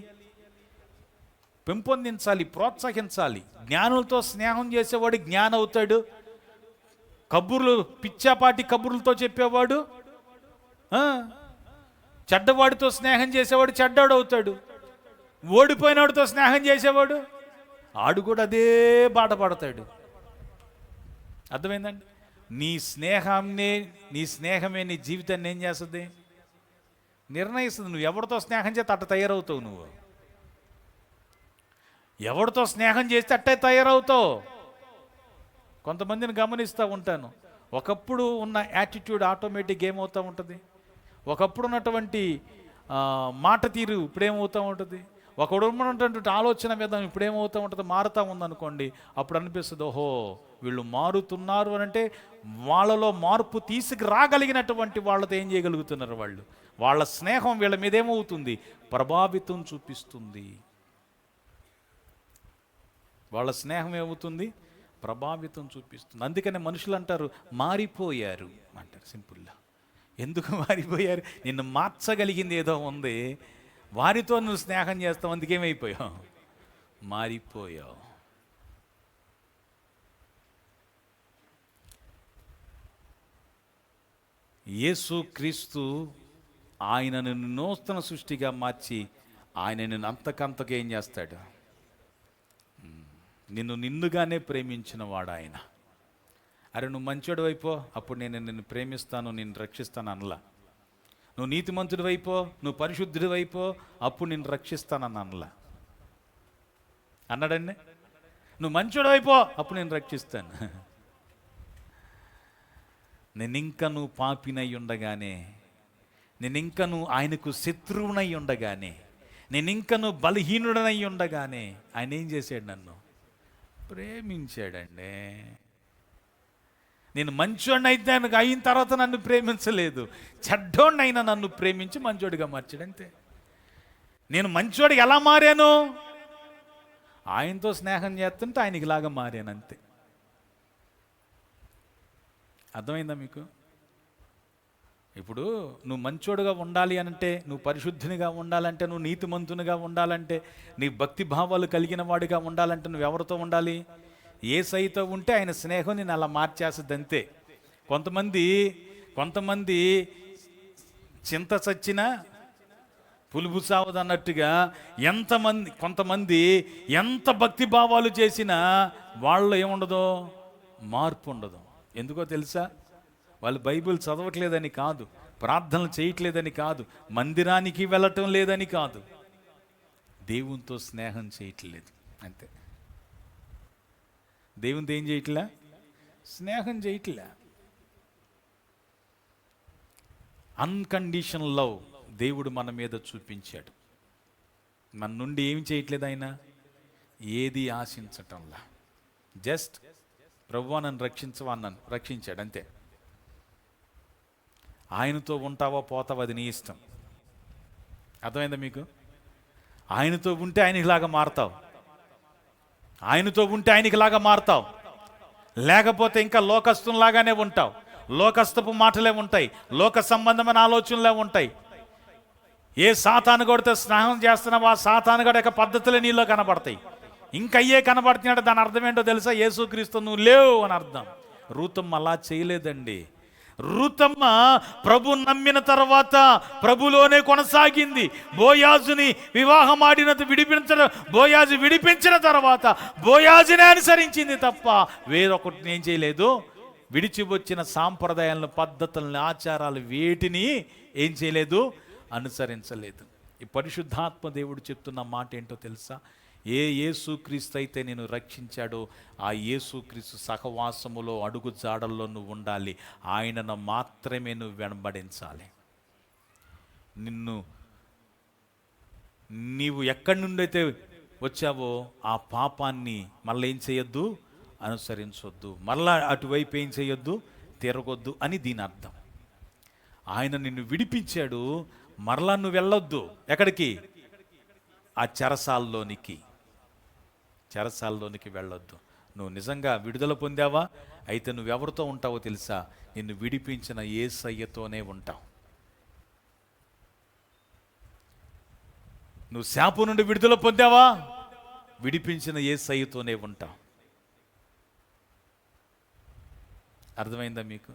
పెంపొందించాలి, ప్రోత్సహించాలి. జ్ఞానులతో స్నేహం చేసేవాడు జ్ఞానం అవుతాడు, కబుర్లు, పిచ్చాపాటి కబుర్లతో చెప్పేవాడు చెడ్డవాడితో స్నేహం చేసేవాడు చెడ్డాడు అవుతాడు. ఓడిపోయినవాడితో స్నేహం చేసేవాడు ఆడు కూడా అదే బాట పడతాడు. అర్థమైందండి? నీ స్నేహమే నీ జీవితాన్ని ఏం చేస్తుంది? నిర్ణయిస్తుంది. నువ్వు ఎవరితో స్నేహం చేస్తే అట్ట తయారవుతావు. నువ్వు ఎవరితో స్నేహం చేస్తే అట్టే తయారవుతావు. కొంతమందిని గమనిస్తూ ఉంటాను, ఒకప్పుడు ఉన్న యాటిట్యూడ్ ఆటోమేటిక్ ఏమవుతూ ఉంటుంది, ఒకప్పుడు ఉన్నటువంటి మాట తీరు ఇప్పుడేమవుతూ ఉంటుంది, ఒకడు ఉన్నటువంటి ఆలోచన విధానం ఇప్పుడేమవుతూ ఉంటుంది, మారుతూ ఉందనుకోండి. అప్పుడు అనిపిస్తుంది, ఓహో వీళ్ళు మారుతున్నారు అని అంటే వాళ్ళలో మార్పు తీసుకురాగలిగినటువంటి వాళ్ళతో ఏం చేయగలుగుతున్నారు వాళ్ళు. వాళ్ళ స్నేహం వీళ్ళ మీద ఏమవుతుంది? ప్రభావితం చూపిస్తుంది. వాళ్ళ స్నేహం ఏమవుతుంది? ప్రభావితం చూపిస్తుంది. అందుకనే మనుషులు అంటారు మారిపోయారు అంటారు. సింపుల్గా ఎందుకు మారిపోయారు? నిన్ను మార్చగలిగింది ఏదో ఉంది, వారితో నువ్వు స్నేహం చేస్తావు, అందుకేమైపోయావు? మారిపోయావు. యేసు క్రీస్తు ఆయన నిన్ను నూతన సృష్టిగా మార్చి ఆయన నిన్ను అంతకంతకు ఏం చేస్తాడు? నిన్నుగానే ప్రేమించిన వాడు ఆయన. అరే నువ్వు మంచోడు అయిపో, అప్పుడు నేను నిన్ను ప్రేమిస్తాను, నిన్ను రక్షిస్తాను అనలా. నువ్వు నీతిమంతుడు అయిపో, నువ్వు పరిశుద్ధుడు అయిపో, అప్పుడు నిన్ను రక్షిస్తానని అనలా. అన్నాడండి. నువ్వు మంచోడు అయిపో, అప్పుడు నేను రక్షిస్తాను. నేనింక నువ్వు పాపినై ఉండగానే, నేనింక నువ్వు ఆయనకు శత్రువునై ఉండగానే, నేనింక నువ్వు బలహీనుడనై ఉండగానే ఆయన ఏం చేశాడు? నన్ను ప్రేమించాడండి. నేను మంచోడిని అయితే అయిన తర్వాత నన్ను ప్రేమించలేదు, చెడ్డోడినైనా నన్ను ప్రేమించి మంచోడిగా మార్చాడు అంతే. నేను మంచోడి ఎలా మారాను? ఆయనతో స్నేహం చేస్తుంటే ఆయనకి లాగా మారాను అంతే. అర్థమైందా మీకు? ఇప్పుడు నువ్వు మంచోడుగా ఉండాలి అనంటే, నువ్వు పరిశుద్ధినిగా ఉండాలంటే, నువ్వు నీతిమంతునిగా ఉండాలంటే, నీ భక్తి భావాలు కలిగిన వాడిగా ఉండాలంటే నువ్వు ఎవరితో ఉండాలి? యేసయ్యతో ఉంటే ఆయన స్నేహం నేను అలా మార్చేస్తుంది అంతే. కొంతమంది చింత చచ్చినా పులుపు సావదు అన్నట్టుగా కొంతమంది ఎంత భక్తి భావాలు చేసినా వాళ్ళలో ఏముండదు, మార్పు ఉండదు. ఎందుకో తెలుసా? వాళ్ళు బైబిల్ చదవట్లేదని కాదు, ప్రార్థనలు చేయట్లేదని కాదు, మందిరానికి వెళ్ళటం లేదని కాదు, దేవునితో స్నేహం చేయట్లేదు అంతే. దేవునితో ఏం చేయట్లే? స్నేహం చేయట్లే. అన్కండిషన్ లవ్ దేవుడు మన మీద చూపించాడు. మన నుండి ఏం చేయట్లేదు ఆయన, ఏది ఆశించటంలా. జస్ట్ ప్రభువా నన్ను రక్షించవా, నన్ను రక్షించాడు అంతే. ఆయనతో ఉంటావా పోతావా అది నీ ఇష్టం. అర్థమైందా మీకు? ఆయనతో ఉంటే ఆయనకిలాగా మారతావు, ఆయనతో ఉంటే ఆయనకిలాగా మారతావు, లేకపోతే ఇంకా లోకస్తులాగానే ఉంటావు. లోకస్తపు మాటలే ఉంటాయి, లోక సంబంధమైన ఆలోచనలే ఉంటాయి. ఏ సాతాను కొడితే స్నేహం చేస్తున్నావో ఆ సాతాను గడ యొక్క పద్ధతులే నీలో కనబడతాయి. ఇంకయ్యే కనబడుతున్నాడు. దాని అర్థం ఏంటో తెలుసా? యేసుక్రీస్తు నువ్వు లేవు అని అర్థం. రూతమ్మ అలా చేయలేదండి. రూతమ్మ ప్రభు నమ్మిన తర్వాత ప్రభులోనే కొనసాగింది. బోయాజుని వివాహం బోయాజు విడిపించిన తర్వాత బోయాజునే అనుసరించింది తప్ప వేరొకటిని ఏం చేయలేదు. విడిచి వచ్చిన సాంప్రదాయాలను, పద్ధతులను, ఆచారాలు వేటిని ఏం చేయలేదు, అనుసరించలేదు. ఈ పరిశుద్ధాత్మ దేవుడు చెప్తున్న మాట ఏంటో తెలుసా? ఏ యేసుక్రీస్తు అయితే నేను రక్షించాడో ఆ యేసుక్రీస్తు సహవాసములో అడుగు జాడల్లో నువ్వు ఉండాలి. ఆయనను మాత్రమే నువ్వు వెంబడించాలి. నీవు ఎక్కడి నుండి అయితే వచ్చావో ఆ పాపాన్ని మళ్ళీ ఏం చేయొద్దు, అనుసరించొద్దు, మళ్ళా అటువైపు ఏం చేయొద్దు, తిరగొద్దు అని దీని అర్థం. ఆయన నిన్ను విడిపించాడు, మరలా నువ్వు వెళ్ళొద్దు. ఎక్కడికి? ఆ చెరసాల్లోనికి వెళ్ళొద్దు. నువ్వు నిజంగా విడుదల పొందావా? అయితే నువ్వెవరితో ఉంటావో తెలుసా? నిన్ను విడిపించిన యేసయ్యతోనే ఉంటావు. నువ్వు శాపం నుండి విడుదల పొందావా? విడిపించిన యేసయ్యతోనే ఉంటావు. అర్థమైందా మీకు?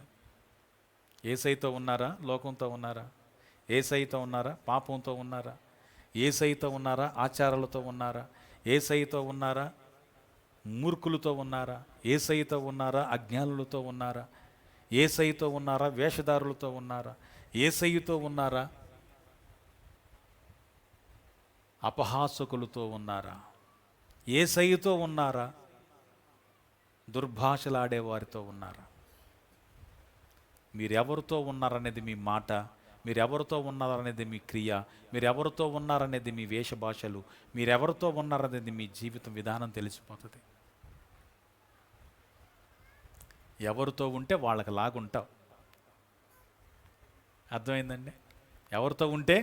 యేసయ్యతో ఉన్నారా? లోకంతో ఉన్నారా? యేసయ్యతో ఉన్నారా? పాపంతో ఉన్నారా? యేసయ్యతో ఉన్నారా? ఆచారాలతో ఉన్నారా? యేసయ్యతో ఉన్నారా? మూర్ఖులతో ఉన్నారా? యేసయ్యతో ఉన్నారా? అజ్ఞానులతో ఉన్నారా? యేసయ్యతో ఉన్నారా? వేషధారులతో ఉన్నారా? యేసయ్యతో ఉన్నారా? అపహాసకులతో ఉన్నారా? యేసయ్యతో ఉన్నారా? దుర్భాషలాడేవారితో ఉన్నారా? మీరెవరితో ఉన్నారనేది మీ మాట, మీరెవరితో ఉన్నారనేది మీ క్రియ, మీరెవరితో ఉన్నారనేది మీ వేష భాషలు, మీరెవరితో ఉన్నారనేది మీ జీవితం విధానం తెలిసిపోతుంది. ఎవరితో ఉంటే వాళ్ళకి లాగుంటావు. అర్థమైందండి? ఎవరితో ఉంటే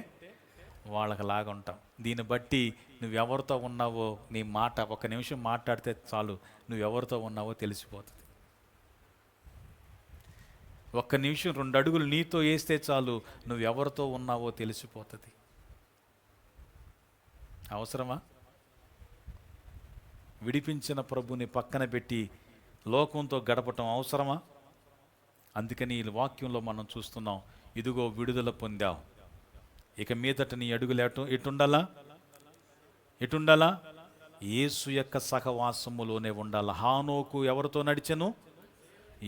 వాళ్ళకి లాగుంటావు. దీన్ని బట్టి నువ్వెవరితో ఉన్నావో నీ మాట ఒక నిమిషం మాట్లాడితే చాలు నువ్వెవరితో ఉన్నావో తెలిసిపోతుంది. ఒక్క నిమిషం 2 అడుగులు నీతో వేస్తే చాలు నువ్వెవరితో ఉన్నావో తెలిసిపోతుంది. అవసరమా? విడిపించిన ప్రభుని పక్కన పెట్టి లోకంతో గడపటం అవసరమా? అందుకని ఈ వాక్యంలో మనం చూస్తున్నాం, ఇదిగో విడుదల పొందావు, ఇక మీదట నీ అడుగులు ఎటుండాలా? యేసు యొక్క సహవాసములోనే ఉండాలి. హానోకు ఎవరితో నడిచెను?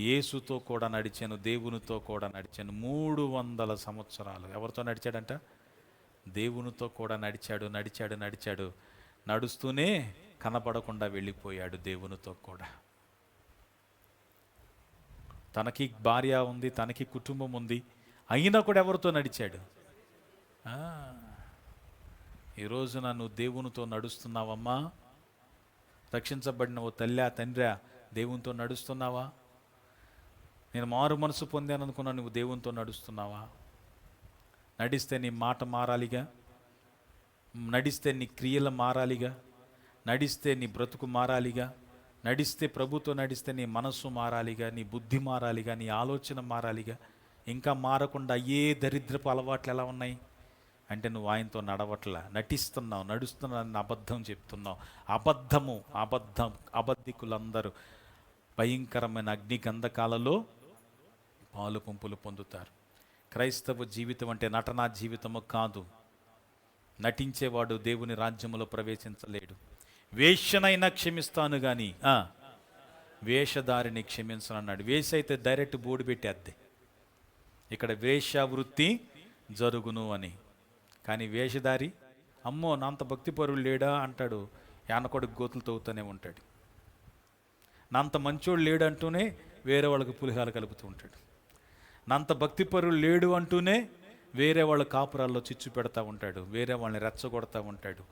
యేసుతో కూడా నడిచాను, దేవునితో కూడా నడిచాను. 300 సంవత్సరాలు ఎవరితో నడిచాడంట? దేవునితో కూడా నడిచాడు, నడిచాడు, నడిచాడు. నడుస్తూనే కనపడకుండా వెళ్ళిపోయాడు దేవునితో కూడా. తనకి భార్య ఉంది, తనకి కుటుంబం ఉంది, అయినా కూడా ఎవరితో నడిచాడు? ఈ రోజున నువ్వు దేవునితో నడుస్తున్నావమ్మా? రక్షించబడిన ఓ తల్లి తండ్రి దేవునితో నడుస్తున్నావా? నేను మారు మనసు పొందాను అనుకున్నా, నువ్వు దేవునితో నడుస్తున్నావా? నడిస్తే నీ మాట మారాలిగా, నడిస్తే నీ క్రియలు మారాలిగా, నడిస్తే నీ బ్రతుకు మారాలిగా, నడిస్తే ప్రభుతో నడిస్తే నీ మనస్సు మారాలిగా, నీ బుద్ధి మారాలిగా, నీ ఆలోచన మారాలిగా. ఇంకా మారకుండా ఏ దరిద్రపు అలవాట్లు ఎలా ఉన్నాయి అంటే నువ్వు ఆయనతో నడవట్లా, నటిస్తున్నావు, నడుస్తున్నావు, అబద్ధం చెప్తున్నావు. అబద్ధికులందరూ భయంకరమైన అగ్ని గంధకాలలో పాలు పంపులు పొందుతారు. క్రైస్తవ జీవితం అంటే నటనా జీవితము కాదు. నటించేవాడు దేవుని రాజ్యములో ప్రవేశించలేడు. వేశ్యనైనా క్షమిస్తాను కానీ వేషధారిని క్షమించను అన్నాడు. వేష అయితే డైరెక్ట్ బోర్డు పెట్టేద్ది, ఇక్కడ వేశ్యావృత్తి జరుగును అని. కానీ వేషధారి అమ్మో నాంత భక్తిపరులు లేడా అంటాడు, యానకొడుకు గోతులు తవ్వుతూనే ఉంటాడు. నాంత మంచోడు లేడు అంటూనే వేరే వాళ్ళకి పులిహార కలుపుతూ ఉంటాడు. నాంత భక్తిపరులు లేడు అంటూనే వేరే వాళ్ళ కాపురాల్లో చిచ్చు పెడతా ఉంటాడు, వేరే వాళ్ళని రెచ్చగొడతా ఉంటాడు,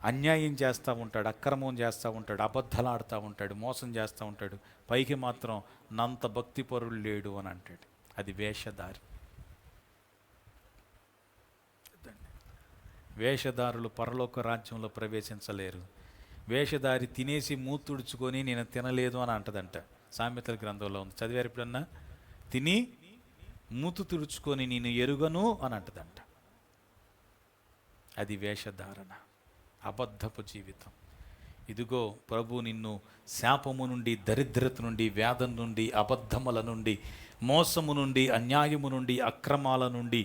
అన్యాయం చేస్తూ ఉంటాడు, అక్రమం చేస్తూ ఉంటాడు, అబద్ధాలు ఆడుతూ ఉంటాడు, మోసం చేస్తూ ఉంటాడు. పైకి మాత్రం నంత భక్తిపరులు లేడు అని అంటాడు. అది వేషధారి. వేషధారులు పరలోక రాజ్యంలో ప్రవేశించలేరు. వేషధారి తినేసి మూతుడుచుకొని నేను తినలేదు అని అంటదంట. సామెతల గ్రంథంలో ఉంది, చదివారు ఎప్పుడన్నా? తిని మూతు తుడుచుకొని నేను ఎరుగను అని అంటదంట. అది వేషధారణ, అబద్ధపు జీవితం. ఇదిగో ప్రభు నిన్ను శాపము నుండి, దరిద్రత నుండి, వేదన నుండి, అబద్ధముల నుండి, మోసము నుండి, అన్యాయము నుండి, అక్రమాల నుండి,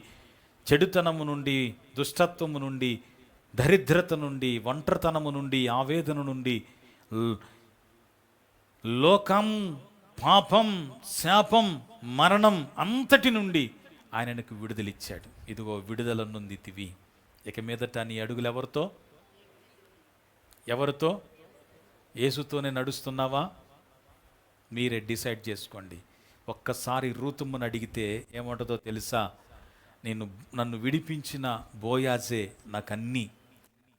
చెడుతనము నుండి, దుష్టత్వము నుండి, దరిద్రత నుండి, ఒంటరితనము నుండి, ఆవేదన నుండి, లోకం, పాపం, శాపం, మరణం అంతటి నుండి ఆయనకు విడుదలిచ్చాడు. ఇదిగో విడుదల నొందితివి. ఇక మీదట నీ అడుగులు ఎవరితో? యేసుతోనే నడుస్తున్నావా? మీరే డిసైడ్ చేసుకోండి. ఒక్కసారి రూతుమ్మను అడిగితే ఏమంటుందో తెలుసా? నన్ను విడిపించిన బోయాజే నాకన్నీ,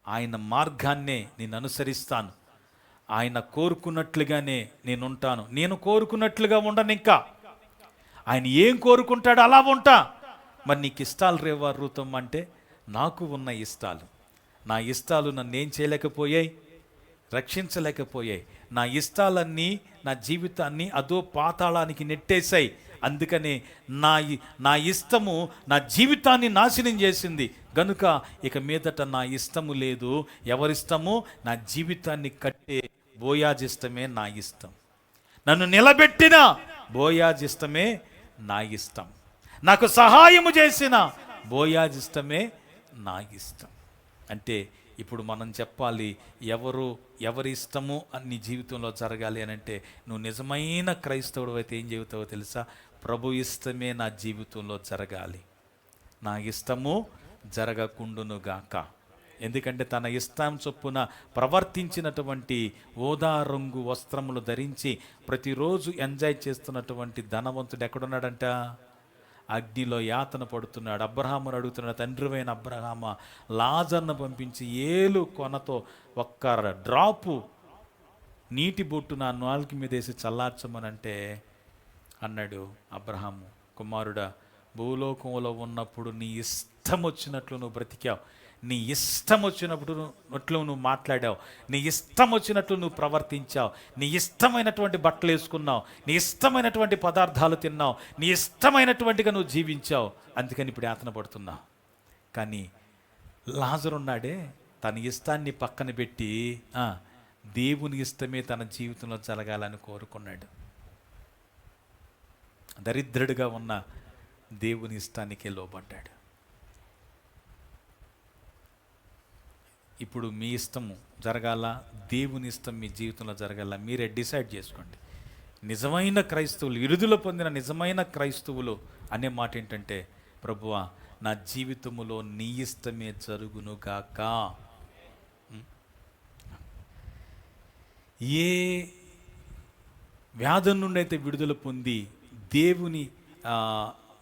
ఆయన మార్గాన్నే నేను అనుసరిస్తాను, ఆయన కోరుకున్నట్లుగానే నేనుంటాను, నేను కోరుకున్నట్లుగా ఉండను, ఇంకా ఆయన ఏం కోరుకుంటాడో అలా ఉంటా. మరి నీకు ఇష్టాలు రేవా రూతమ్మ అంటే? నాకు ఉన్న ఇష్టాలు, నా ఇష్టాలు నన్నేం చేయలేకపోయాయి, రక్షించలేకపోయాయి. నా ఇష్టాలన్నీ నా జీవితాన్ని అదో పాతాళానికి నెట్టేశాయి. అందుకని నా ఇష్టము నా జీవితాన్ని నాశనం చేసింది. గనుక ఇక మీదట నా ఇష్టము లేదు. ఎవరిష్టము? నా జీవితాన్ని కట్టే బోయాజిష్టమే నా ఇష్టం. నన్ను నిలబెట్టిన బోయాజిష్టమే నా ఇష్టం. నాకు సహాయము చేసిన బోయాజిష్టమే నా ఇష్టం. అంటే ఇప్పుడు మనం చెప్పాలి, ఎవరి ఇష్టము నీ జీవితంలో జరగాలి అని అంటే, నువ్వు నిజమైన క్రైస్తవుడు అయితే ఏం చెబుతావో తెలుసా? ప్రభు ఇష్టమే నా జీవితంలో జరగాలి, నా ఇష్టము జరగకుండునుగాక. ఎందుకంటే తన ఇష్టం చొప్పున ప్రవర్తించినటువంటి ఓదా రంగు వస్త్రములు ధరించి ప్రతిరోజు ఎంజాయ్ చేస్తున్నటువంటి ధనవంతుడు ఎక్కడున్నాడంట? అగ్నిలో యాతన పడుతున్నాడు. అబ్రహామును అడుగుతున్నాడు, తండ్రివైన అబ్రహామ, లాజర్ను పంపించి ఏలు కొనతో ఒక్క డ్రాపు నీటి బొట్టు నా నాలుగు మీద వేసి చల్లార్చమనంటే అన్నాడు అబ్రహాము, కుమారుడా, భూలోకంలో ఉన్నప్పుడు నీ ఇష్టం వచ్చినట్లు నువ్వు బ్రతికావు, నీ ఇష్టం వచ్చినప్పుడు నువ్వు మాట్లాడావు, నీ ఇష్టం వచ్చినట్లు నువ్వు ప్రవర్తించావు, నీ ఇష్టమైనటువంటి బట్టలు వేసుకున్నావు, నీ ఇష్టమైనటువంటి పదార్థాలు తిన్నావు, నీ ఇష్టమైనటువంటిగా నువ్వు జీవించావు. అందుకని ఇప్పుడు యాతన పడుతున్నావు. కానీ లాజరు ఉన్నాడే, తన ఇష్టాన్ని పక్కన పెట్టి దేవుని ఇష్టమే తన జీవితంలో జరగాలని కోరుకున్నాడు. దరిద్రుడిగా ఉన్న దేవుని ఇష్టానికే లోబడ్డాడు. ఇప్పుడు మీ ఇష్టము జరగాల, దేవుని ఇష్టం మీ జీవితంలో జరగాల, మీరే డిసైడ్ చేసుకోండి. నిజమైన క్రైస్తవులు, విడుదల పొందిన నిజమైన క్రైస్తవులు అనే మాట ఏంటంటే, ప్రభువా నా జీవితములో నీ ఇష్టమే జరుగునుగాక. ఏ వ్యాధి నుండి అయితే విడుదల పొంది దేవుని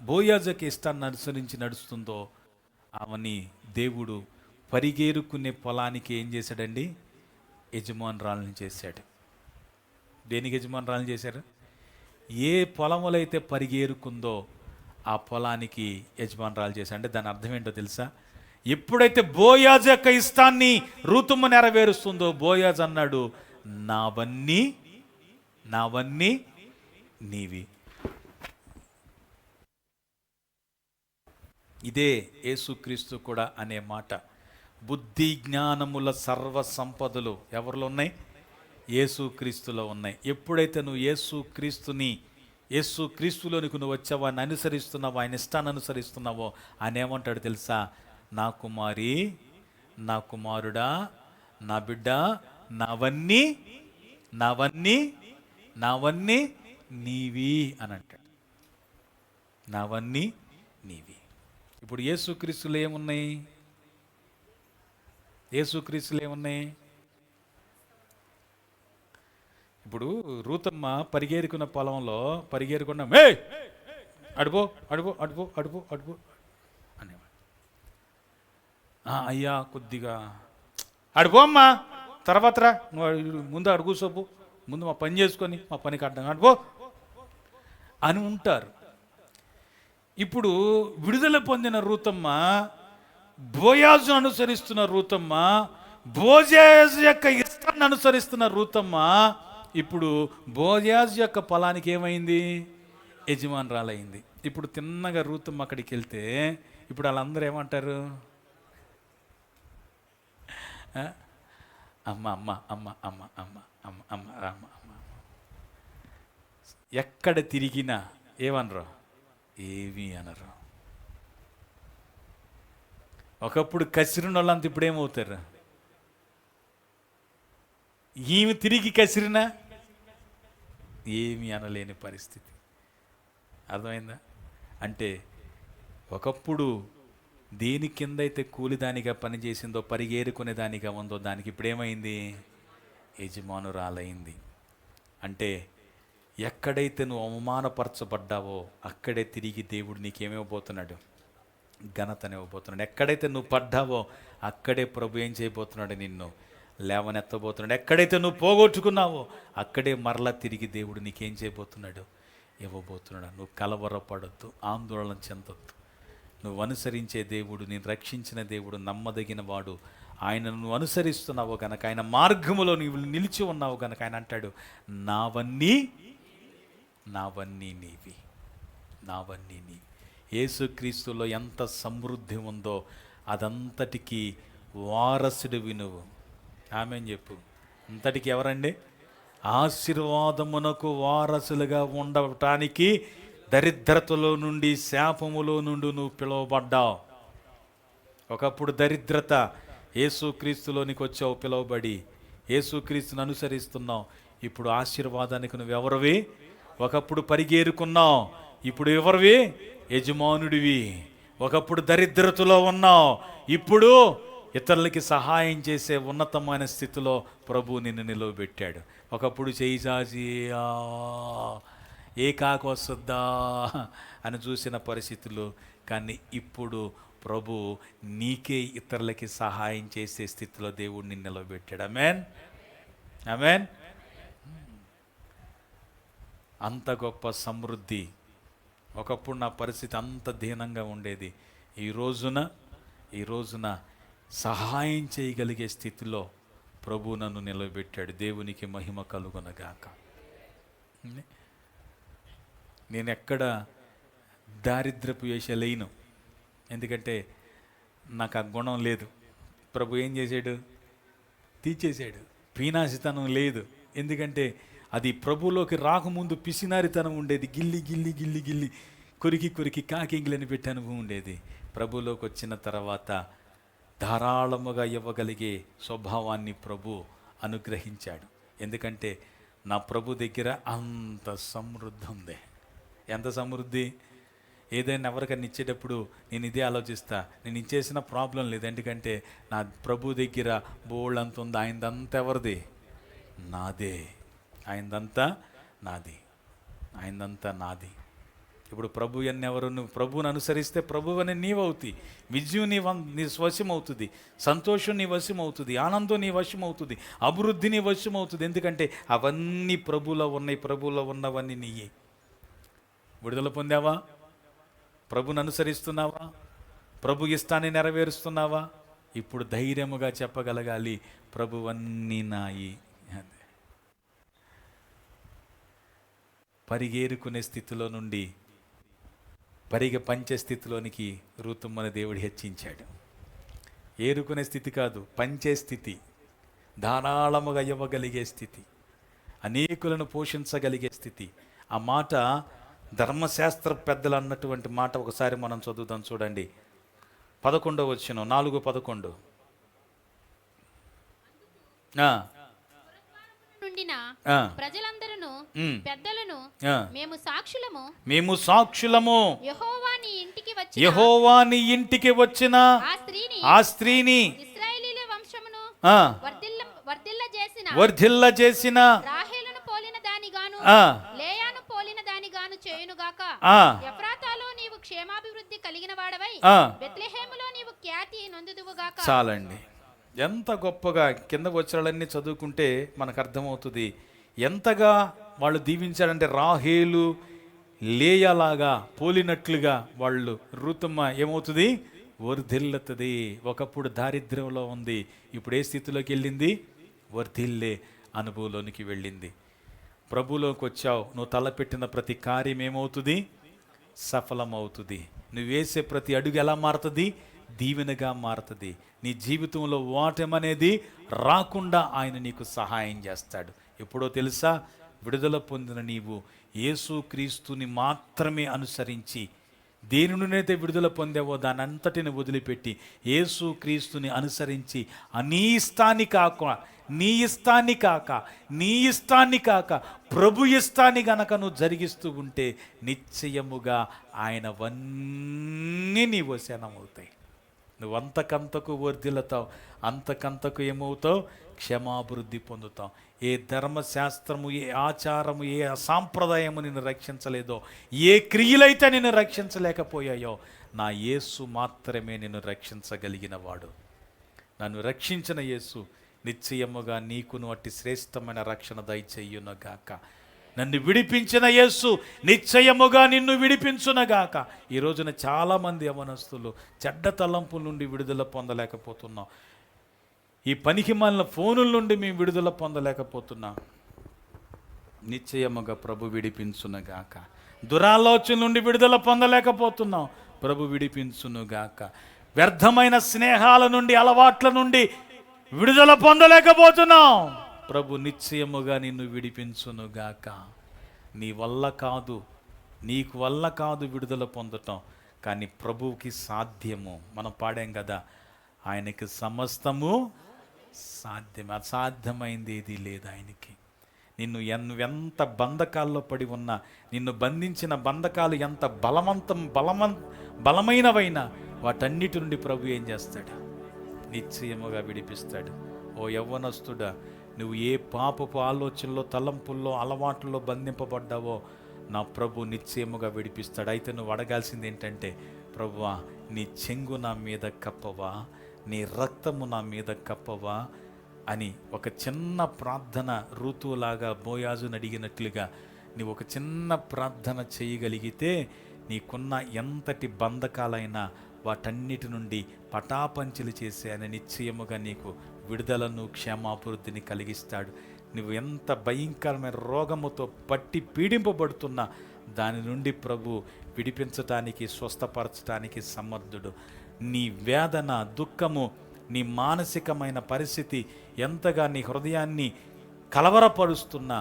బోయాజకి ఇష్టాన్ని అనుసరించి నడుస్తుందో ఆమెని దేవుడు పరిగేరుకునే పొలానికి ఏం చేశాడండి? యజమానురాలను చేశాడు. దేనికి యజమానురాలను చేశారు? ఏ పొలములో అయితే పరిగేరుకుందో ఆ పొలానికి యజమానురాలు చేశాడు. అంటే దాని అర్థం ఏంటో తెలుసా? ఎప్పుడైతే బోయాజు యొక్క ఇష్టాన్ని ఋతుము నెరవేరుస్తుందో బోయాజు అన్నాడు, నావన్నీ నీవి. ఇదే యేసుక్రీస్తు కూడా అనే మాట. బుద్ధి జ్ఞానముల సర్వ సంపదలు ఎవరిలో ఉన్నాయి? యేసుక్రీస్తులో ఉన్నాయి. ఎప్పుడైతే నువ్వు యేసుక్రీస్తులోనికి నువ్వు వచ్చావో, ఆయన అనుసరిస్తున్నావో, ఆయన ఇష్టాన్ని అనుసరిస్తున్నావో, ఆయన ఏమంటాడు తెలుసా? నా కుమారి, నా కుమారుడా, నా బిడ్డ, నావన్నీ నీవి అని అంటాడు. నావన్నీ నీవి. ఇప్పుడు యేసుక్రీస్తులు ఏమున్నాయి? ఇప్పుడు రూతమ్మ పరిగేరుకున్న పొలంలో పరిగేరుకున్న అడుపో అనేవాడు. అయ్యా కొద్దిగా అడుపో అమ్మా, తర్వాత రా, నువ్వు ముందు అడుగు సోపు, ముందు మా పని చేసుకొని మా పనికి అడ్డం అడుపో అని ఉంటారు. ఇప్పుడు విడుదల పొందిన రూతమ్మ, బోయాజు అనుసరిస్తున్న రూతమ్మ, బోయాజు యొక్క ఇష్టాన్ని అనుసరిస్తున్న రూతమ్మ ఇప్పుడు బోయాజు యొక్క పొలానికి ఏమైంది? యజమానురాలైంది. ఇప్పుడు తిన్నగా రూతమ్మ అక్కడికి వెళ్తే ఇప్పుడు వాళ్ళందరూ ఏమంటారు? అమ్మ అమ్మ అమ్మ అమ్మ అమ్మ అమ్మ అమ్మ అమ్మ అమ్మ. ఎక్కడ తిరిగినా ఏమనరు? ఏమీ అనరు. ఒకప్పుడు కసిరిన వాళ్ళంతా ఇప్పుడు ఏమవుతారు? ఈమె తిరిగి కసిరినా ఏమీ అనలేని పరిస్థితి. అర్థమైందా? అంటే ఒకప్పుడు దేని కింద అయితే కూలిదానిగా పనిచేసిందో, పరిగేరుకునే దానిగా ఉందో, దానికి ఇప్పుడేమైంది? యజమానురాలైంది. అంటే ఎక్కడైతే నువ్వు అవమానపరచబడ్డావో అక్కడే తిరిగి దేవుడు నీకేమివ్వబోతున్నాడు? ఘనతనివ్వబోతున్నాడు. ఎక్కడైతే నువ్వు పడ్డావో అక్కడే ప్రభు ఏం చేయబోతున్నాడు? నిన్ను లేవనెత్తబోతున్నాడు. ఎక్కడైతే నువ్వు పోగొట్టుకున్నావో అక్కడే మరలా తిరిగి దేవుడు నీకేం చేయబోతున్నాడు? ఇవ్వబోతున్నాడు. నువ్వు కలవరపడద్దు, ఆందోళన చెందొద్దు. నువ్వు అనుసరించే దేవుడు, నేను రక్షించిన దేవుడు నమ్మదగిన వాడు. ఆయనను నువ్వు అనుసరిస్తున్నావు కనుక, ఆయన మార్గములో నువ్వు నిలిచి ఉన్నావు కనుక ఆయన అంటాడు, నావన్నీ నీవి. యేసుక్రీస్తులో ఎంత సమృద్ధి ఉందో అదంతటికీ వారసుడివి నువ్వు. ఆమేన్ చెప్పు. అంతటికి ఎవరండి? ఆశీర్వాదమునకు వారసులుగా ఉండటానికి దరిద్రతలో నుండి, శాపములో నుండి నువ్వు పిలువబడ్డావు. ఒకప్పుడు దరిద్రత, యేసుక్రీస్తులోనికి వచ్చావు పిలువబడి, యేసుక్రీస్తుని అనుసరిస్తున్నావు. ఇప్పుడు ఆశీర్వాదానికి నువ్వెవరివి? ఒకప్పుడు పరిగేరుకున్నావు, ఇప్పుడు ఎవరివి? యజమానుడివి. ఒకప్పుడు దరిద్రతలో ఉన్నావు, ఇప్పుడు ఇతరులకి సహాయం చేసే ఉన్నతమైన స్థితిలో ప్రభు నిన్ను నిలవబెట్టాడు. ఒకప్పుడు చేయి చాచి ఏ కాకు వస్తుందా అని చూసిన పరిస్థితులు, కానీ ఇప్పుడు ప్రభు నీకే ఇతరులకి సహాయం చేసే స్థితిలో దేవుడు నిన్ను నిలవబెట్టాడు. ఆమేన్, ఆమేన్. అంత గొప్ప సమృద్ధి. ఒకప్పుడు నా పరిస్థితి అంత దీనంగా ఉండేది. ఈ రోజున సహాయం చేయగలిగే స్థితిలో ప్రభు నన్ను నిలబెట్టాడు. దేవునికి మహిమ కలుగునగాక. నేను ఎక్కడ దారిద్రపు వేషలేను, ఎందుకంటే నాకు ఆ గుణం లేదు. ప్రభు ఏం చేశాడు? తీర్చేశాడు. పీనాసితనం లేదు, ఎందుకంటే అది ప్రభులోకి రాకముందు పిసినారితనం ఉండేది. గిల్లి గిల్లి గిల్లి గిల్లి కొరికి కాకింగిలని పెట్టి అనుభవం ఉండేది. ప్రభులోకి వచ్చిన తర్వాత ధారాళముగా ఇవ్వగలిగే స్వభావాన్ని ప్రభు అనుగ్రహించాడు. ఎందుకంటే నా ప్రభు దగ్గర అంత సమృద్ధి ఉంది. ఎంత సమృద్ధి! ఏదైనా ఎవరికైనా ఇచ్చేటప్పుడు నేను ఇదే ఆలోచిస్తా, నేను ఇచ్చేసిన ప్రాబ్లం లేదు, ఎందుకంటే నా ప్రభు దగ్గర బోల్డ్ అంత ఉంది. ఆయనదంతా ఎవరిది? నాదే. ఆయనదంతా నాది, ఆయనదంతా నాది. ఇప్పుడు ప్రభు ఎవరు? నువ్వు ప్రభువుని అనుసరిస్తే ప్రభు అని నీవవుతాయి. విజయం నీ వశం అవుతుంది, సంతోషం నీ వశం అవుతుంది, ఆనందం నీ వశం అవుతుంది, అభివృద్ధి నీ వశం అవుతుంది. ఎందుకంటే అవన్నీ ప్రభువులో ఉన్నాయి. ప్రభువులో ఉన్నవన్నీ నీయే. విడుదల పొందావా? ప్రభుని అనుసరిస్తున్నావా? ప్రభు ఇష్టాన్ని నెరవేరుస్తున్నావా? ఇప్పుడు ధైర్యముగా చెప్పగలగాలి, ప్రభువన్నీ నాయి. పరిగేరుకునే స్థితిలో నుండి పరిగె పంచే స్థితిలోనికి రూతుమ్మని దేవుడు హెచ్చించాడు. ఏరుకునే స్థితి కాదు, పంచే స్థితి, ధారాళముగా ఇవ్వగలిగే స్థితి, అనేకులను పోషించగలిగే స్థితి. ఆ మాట ధర్మశాస్త్ర పెద్దలు అన్నటువంటి మాట ఒకసారి మనం చదువుదాం. చూడండి, 11వ వచనం, 4:11. ప్రజలందరూ పెద్దలను మేము సాక్షులము యెహోవా నీ ఇంటికి వచ్చిన ఆ స్త్రీని ఇశ్రాయేలీయుల వంశమును వర్ధిల్ల చేసిన రాహేలును పోలిన దానిగాను లేయాను పోలిన దానిగాను చేయునుగాక. ఎఫ్రాతాలో నీవు క్షేమాభివృద్ధి కలిగిన వాడవై బెత్లెహేములో నీవు ఖ్యాతి నొందుదువుగాక. చాలండి. ఎంత గొప్పగా కింద వచ్చరాలన్నీ చదువుకుంటే మనకు అర్థమవుతుంది ఎంతగా వాళ్ళు దీవించారంటే. రాహేలు లేయలాగా పోలినట్లుగా వాళ్ళు రూతమ్మ ఏమవుతుంది? వర్ధిల్లుతుంది. ఒకప్పుడు దారిద్ర్యంలో ఉంది, ఇప్పుడు ఏ స్థితిలోకి వెళ్ళింది? వర్ధిల్లే అనుభవంలోనికి వెళ్ళింది. ప్రభులోకి వచ్చావు, నువ్వు తలపెట్టిన ప్రతి కార్యం ఏమవుతుంది? సఫలమవుతుంది. నువ్వు వేసే ప్రతి అడుగు ఎలా మారుతుంది? దీవెనగా మారుతుంది. నీ జీవితంలో ఓటమనేది రాకుండా ఆయన నీకు సహాయం చేస్తాడు. ఎప్పుడో తెలుసా? విడుదల పొందిన నీవు యేసుక్రీస్తుని మాత్రమే అనుసరించి, దేని నుండైతే విడుదల పొందావో దాని అంతటిని వదిలిపెట్టి యేసుక్రీస్తుని అనుసరించి నీ ఇష్టాన్ని కాక ప్రభు ఇష్టాన్ని గనక నువ్వు జరిగిస్తూ ఉంటే నిశ్చయముగా ఆయనవన్నీ నీ వశనమవుతాయి. నువ్వు అంతకంతకు వర్ధిల్లుతావు, అంతకంతకు ఏమవుతావు? క్షమాభివృద్ధి పొందుతావు. ఏ ధర్మశాస్త్రము, ఏ ఆచారము, ఏ సాంప్రదాయము నిన్ను రక్షించలేదో, ఏ క్రియలైతే నిన్ను రక్షించలేకపోయాయో, నా యేసు మాత్రమే నిన్ను రక్షించగలిగిన వాడు. నన్ను రక్షించిన యేసు నిశ్చయముగా నీకును అట్టి శ్రేష్టమైన రక్షణ దయచేయునుగాక. నన్ను విడిపించిన యేసు నిశ్చయముగా నిన్ను విడిపించునగాక. ఈ రోజున చాలామంది యవనస్తులు చెడ్డ తలంపుల నుండి విడుదల పొందలేకపోతున్నాం. ఈ పనికి మాలిన ఫోనుల నుండి మేము విడుదల పొందలేకపోతున్నాం. నిశ్చయముగా ప్రభు విడిపించునుగాక. దురాలోచన నుండి విడుదల పొందలేకపోతున్నాం, ప్రభు విడిపించునుగాక. వ్యర్థమైన స్నేహాల నుండి, అలవాట్ల నుండి విడుదల పొందలేకపోతున్నాం, ప్రభు నిశ్చయముగా నిన్ను విడిపించునుగాక. నీ వల్ల కాదు, నీకు వల్ల కాదు విడుదల పొందటం, కానీ ప్రభువుకి సాధ్యము. మనం పాడాం కదా, ఆయనకి సమస్తము సాధ్యం, అసాధ్యమైంది ఏది లేదు ఆయనకి. నిన్ను ఎంత బంధకాల్లో పడి ఉన్నా, నిన్ను బంధించిన బంధకాలు ఎంత బలమైనవైనా వాటన్నిటి నుండి ప్రభు ఏం చేస్తాడు? నిశ్చయముగా విడిపిస్తాడు. ఓ యవ్వనస్తుడా, నువ్వు ఏ పాపపు ఆలోచనలో, తలంపుల్లో, అలవాట్లలో బంధింపబడ్డావో నా ప్రభు నిశ్చయముగా విడిపిస్తాడు. అయితే నువ్వు అడగాల్సింది ఏంటంటే, ప్రభువా నీ చెంగు నా మీద కప్పవా, నీ రక్తము నా మీద కప్పవా అని ఒక చిన్న ప్రార్థన, ఋతువులాగా బోయాజుని అడిగినట్లుగా నీవు ఒక చిన్న ప్రార్థన చేయగలిగితే నీకున్న ఎంతటి బంధకాలైనా వాటన్నిటి నుండి పటాపంచలు చేసే ఆయన నిశ్చయముగా నీకు విడుదలను, క్షేమాభివృద్ధిని కలిగిస్తాడు. నువ్వు ఎంత భయంకరమైన రోగముతో పట్టి పీడింపబడుతున్నా దాని నుండి ప్రభు విడిపించటానికి, స్వస్థపరచటానికి సమర్థుడు. నీ వేదన, దుఃఖము, నీ మానసికమైన పరిస్థితి ఎంతగా నీ హృదయాన్ని కలవరపరుస్తున్నా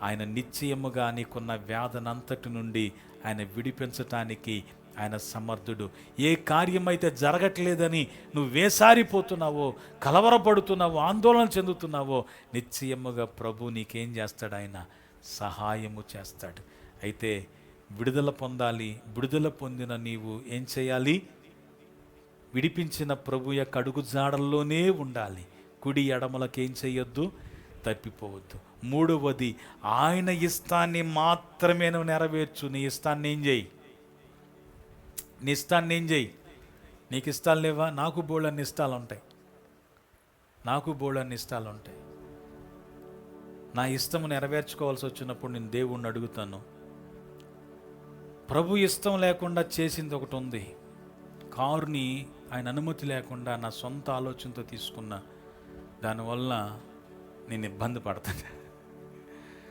ఆయన నిశ్చయముగా నీకున్న వేదనంతటి నుండి ఆయన విడిపించటానికి ఆయన సమర్థుడు. ఏ కార్యమైతే జరగట్లేదని నువ్వు వేసారిపోతున్నావో, కలవరపడుతున్నావో, ఆందోళన చెందుతున్నావో, నిశ్చయముగా ప్రభు నీకేం చేస్తాడు? ఆయన సహాయము చేస్తాడు. అయితే విడుదల పొందాలి. విడుదల పొందిన నీవు ఏం చేయాలి? విడిపించిన ప్రభు యొక్క అడుగు జాడల్లోనే ఉండాలి. కుడి ఎడమలకేం చేయొద్దు, తప్పిపోవద్దు. మూడవది, ఆయన ఇష్టాన్ని మాత్రమే నువ్వు నెరవేర్చు. నీ ఇష్టాన్ని ఏం చేయి? నీ ఇష్టాన్ని ఏం చేయి? నీకు ఇష్టాలు లేవా? నాకు బోళ్ళన్ని ఇష్టాలు ఉంటాయి. నా ఇష్టము నెరవేర్చుకోవాల్సి వచ్చినప్పుడు నేను దేవుణ్ణి అడుగుతాను. ప్రభు ఇష్టం లేకుండా చేసింది ఒకటి ఉంది. కారుని ఆయన అనుమతి లేకుండా నా సొంత ఆలోచనతో తీసుకున్నా. దానివల్ల నేను ఇబ్బంది పడతాను.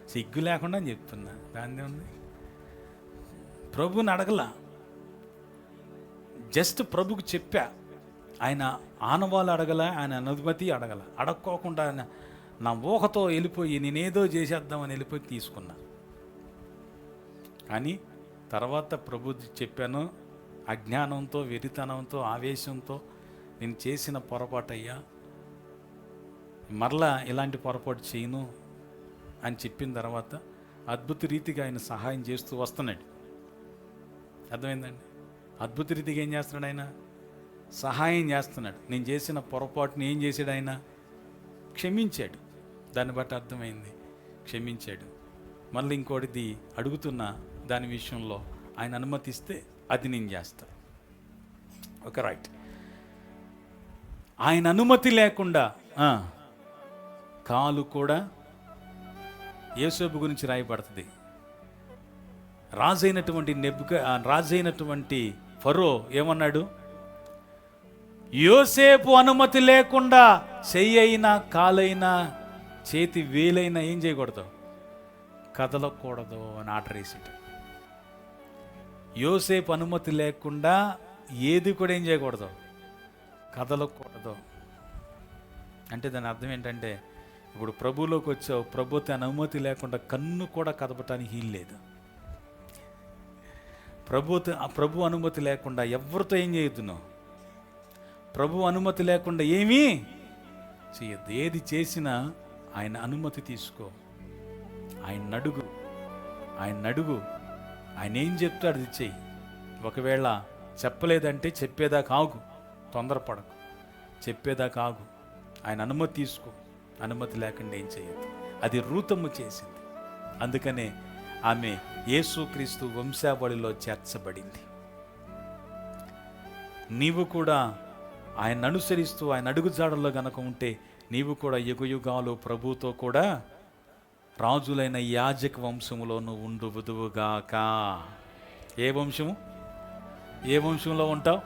సిగ్గు లేకుండా చెప్తున్నా. దాన్ని ఉంది, ప్రభుని అడగలా, జస్ట్ ప్రభుకు చెప్పా. ఆయన ఆనవాళ్ళు అడగల, ఆయన అనుమతి అడగల. అడక్కోకుండా ఆయన నా ఊహతో వెళ్ళిపోయి నేనేదో చేసేద్దామని వెళ్ళిపోయి తీసుకున్నా. కానీ తర్వాత ప్రభు చెప్పాను, అజ్ఞానంతో, వెరితనంతో, ఆవేశంతో నేను చేసిన పొరపాటయ్యా, మరలా ఇలాంటి పొరపాటు చేయను అని చెప్పిన తర్వాత అద్భుత రీతిగా ఆయన సహాయం చేస్తూ వస్తున్నాడు. అర్థమైందండి? అద్భుత రీతిగా ఏం చేస్తున్నాడు? ఆయన సహాయం చేస్తున్నాడు. నేను చేసిన పొరపాటుని ఏం చేశాడు? ఆయన క్షమించాడు. దాన్ని బట్టి అర్థమైంది, క్షమించాడు. మళ్ళీ ఇంకోటిది అడుగుతున్నా, దాని విషయంలో ఆయన అనుమతిస్తే అది నేను చేస్తాను. Okay, right. ఆయన అనుమతి లేకుండా కాలు కూడా, యోసేపు గురించి రాయబడుతుంది. రాజైనటువంటి ఫరో ఏమన్నాడు? యోసేపు అనుమతి లేకుండా చెయ్యైనా, కాలైనా, చేతి వేలైనా ఏం చేయకూడదు? కదలకూడదు అని ఆర్డర్ వేసాడు. యోసేపు అనుమతి లేకుండా ఏది కూడా ఏం చేయకూడదు? కదలకూడదు. అంటే దాని అర్థం ఏంటంటే, ఇప్పుడు ప్రభులోకి వచ్చావు, ప్రభు తన అనుమతి లేకుండా కన్ను కూడా కదపటానికి వీల్లేదు. ప్రభు అనుమతి లేకుండా ఎవరితో ఏం చేయొద్దు నువ్వు. ప్రభు అనుమతి లేకుండా ఏమీ చేయొద్దు. ఏది చేసినా ఆయన అనుమతి తీసుకో. ఆయన అడుగు. ఆయన ఏం చెప్తాడు అది చెయ్యి. ఒకవేళ చెప్పలేదంటే చెప్పేదాకా ఆగు, తొందరపడకు. చెప్పేదాకా ఆగు. ఆయన అనుమతి తీసుకో. అనుమతి లేకుండా ఏం చేయొద్దు. అది రూతమ్మ చేసింది. అందుకనే ఆమె యేసుక్రీస్తు వంశావళిలో చేర్చబడింది. నీవు కూడా ఆయన అనుసరిస్తూ ఆయన అడుగుజాడల్లో గనక ఉంటే నీవు కూడా యుగయుగాలు ప్రభుతో కూడా రాజులైన యాజక వంశములో నువ్వు ఉండువుదువుగాక. ఏ వంశంలో ఉంటావు?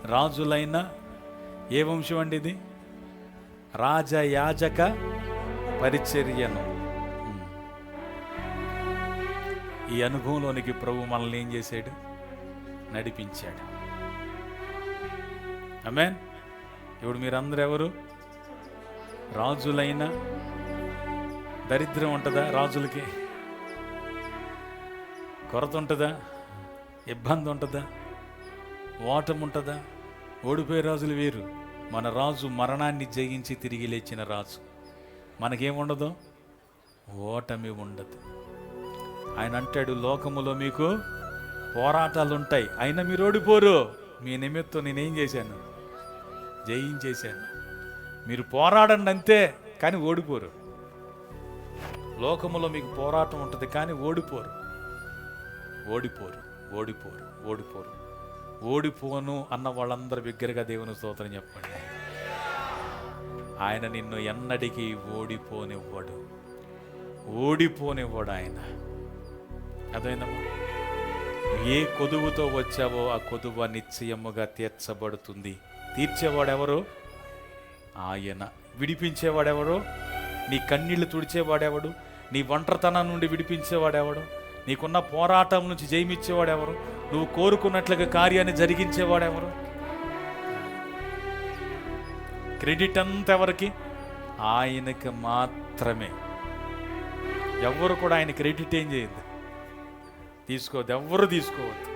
రాజులైన ఏ వంశం అండి ఇది? రాజయాజక పరిచర్యను. ఈ అనుభవంలోనికి ప్రభు మనల్ని ఏం చేశాడు? నడిపించాడు. ఆమేన్. ఇప్పుడు మీరందరూ ఎవరు? రాజులైన. దరిద్రం ఉంటుందా రాజులకి? కొరత ఉంటుందా? ఇబ్బంది ఉంటుందా? ఓటమి ఉంటుందా? ఓడిపోయే రాజులు వేరు. మన రాజు మరణాన్ని జయించి తిరిగి లేచిన రాజు. మనకేముండదు? ఓటమి ఉండదు. ఆయన అంటాడు, లోకములో మీకు పోరాటాలు ఉంటాయి, అయినా మీరు ఓడిపోరు. మీ నిమిత్తం నేనేం చేశాను? జయించేశాను. మీరు పోరాడండి అంతే, కానీ ఓడిపోరు. లోకములో మీకు పోరాటం ఉంటుంది, కానీ ఓడిపోరు. ఓడిపోను అన్న వాళ్ళందరూ బిగ్గరగా దేవుని స్తోత్రం చెప్పండి. ఆయన నిన్ను ఎన్నటికీ ఓడిపోనివ్వడు ఆయన. అదేనమ్మా, ఏ కొదువుతో వచ్చావో ఆ కొదువ నిశ్చయముగా తీర్చబడుతుంది. తీర్చేవాడెవరు? ఆయన. విడిపించేవాడెవరు? నీ కన్నీళ్లు తుడిచేవాడెవడు? నీ ఒంటరితనం నుండి విడిపించేవాడెవడు? నీకున్న పోరాటం నుంచి జయమిచ్చేవాడెవరు? నువ్వు కోరుకున్నట్లుగా కార్యాన్ని జరిగించేవాడెవరు? క్రెడిట్ అంతా ఎవరికి? ఆయనకి మాత్రమే. ఎవరు కూడా ఆయన క్రెడిట్ ఏం చేయదు. తీసుకోవద్దు, ఎవ్వరు తీసుకోవద్దు.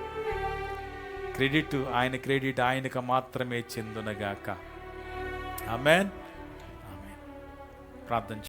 ఆయన క్రెడిట్ ఆయనకు మాత్రమే చెందునగాక. ఆమేన్. ఆమేన్. ప్రార్థన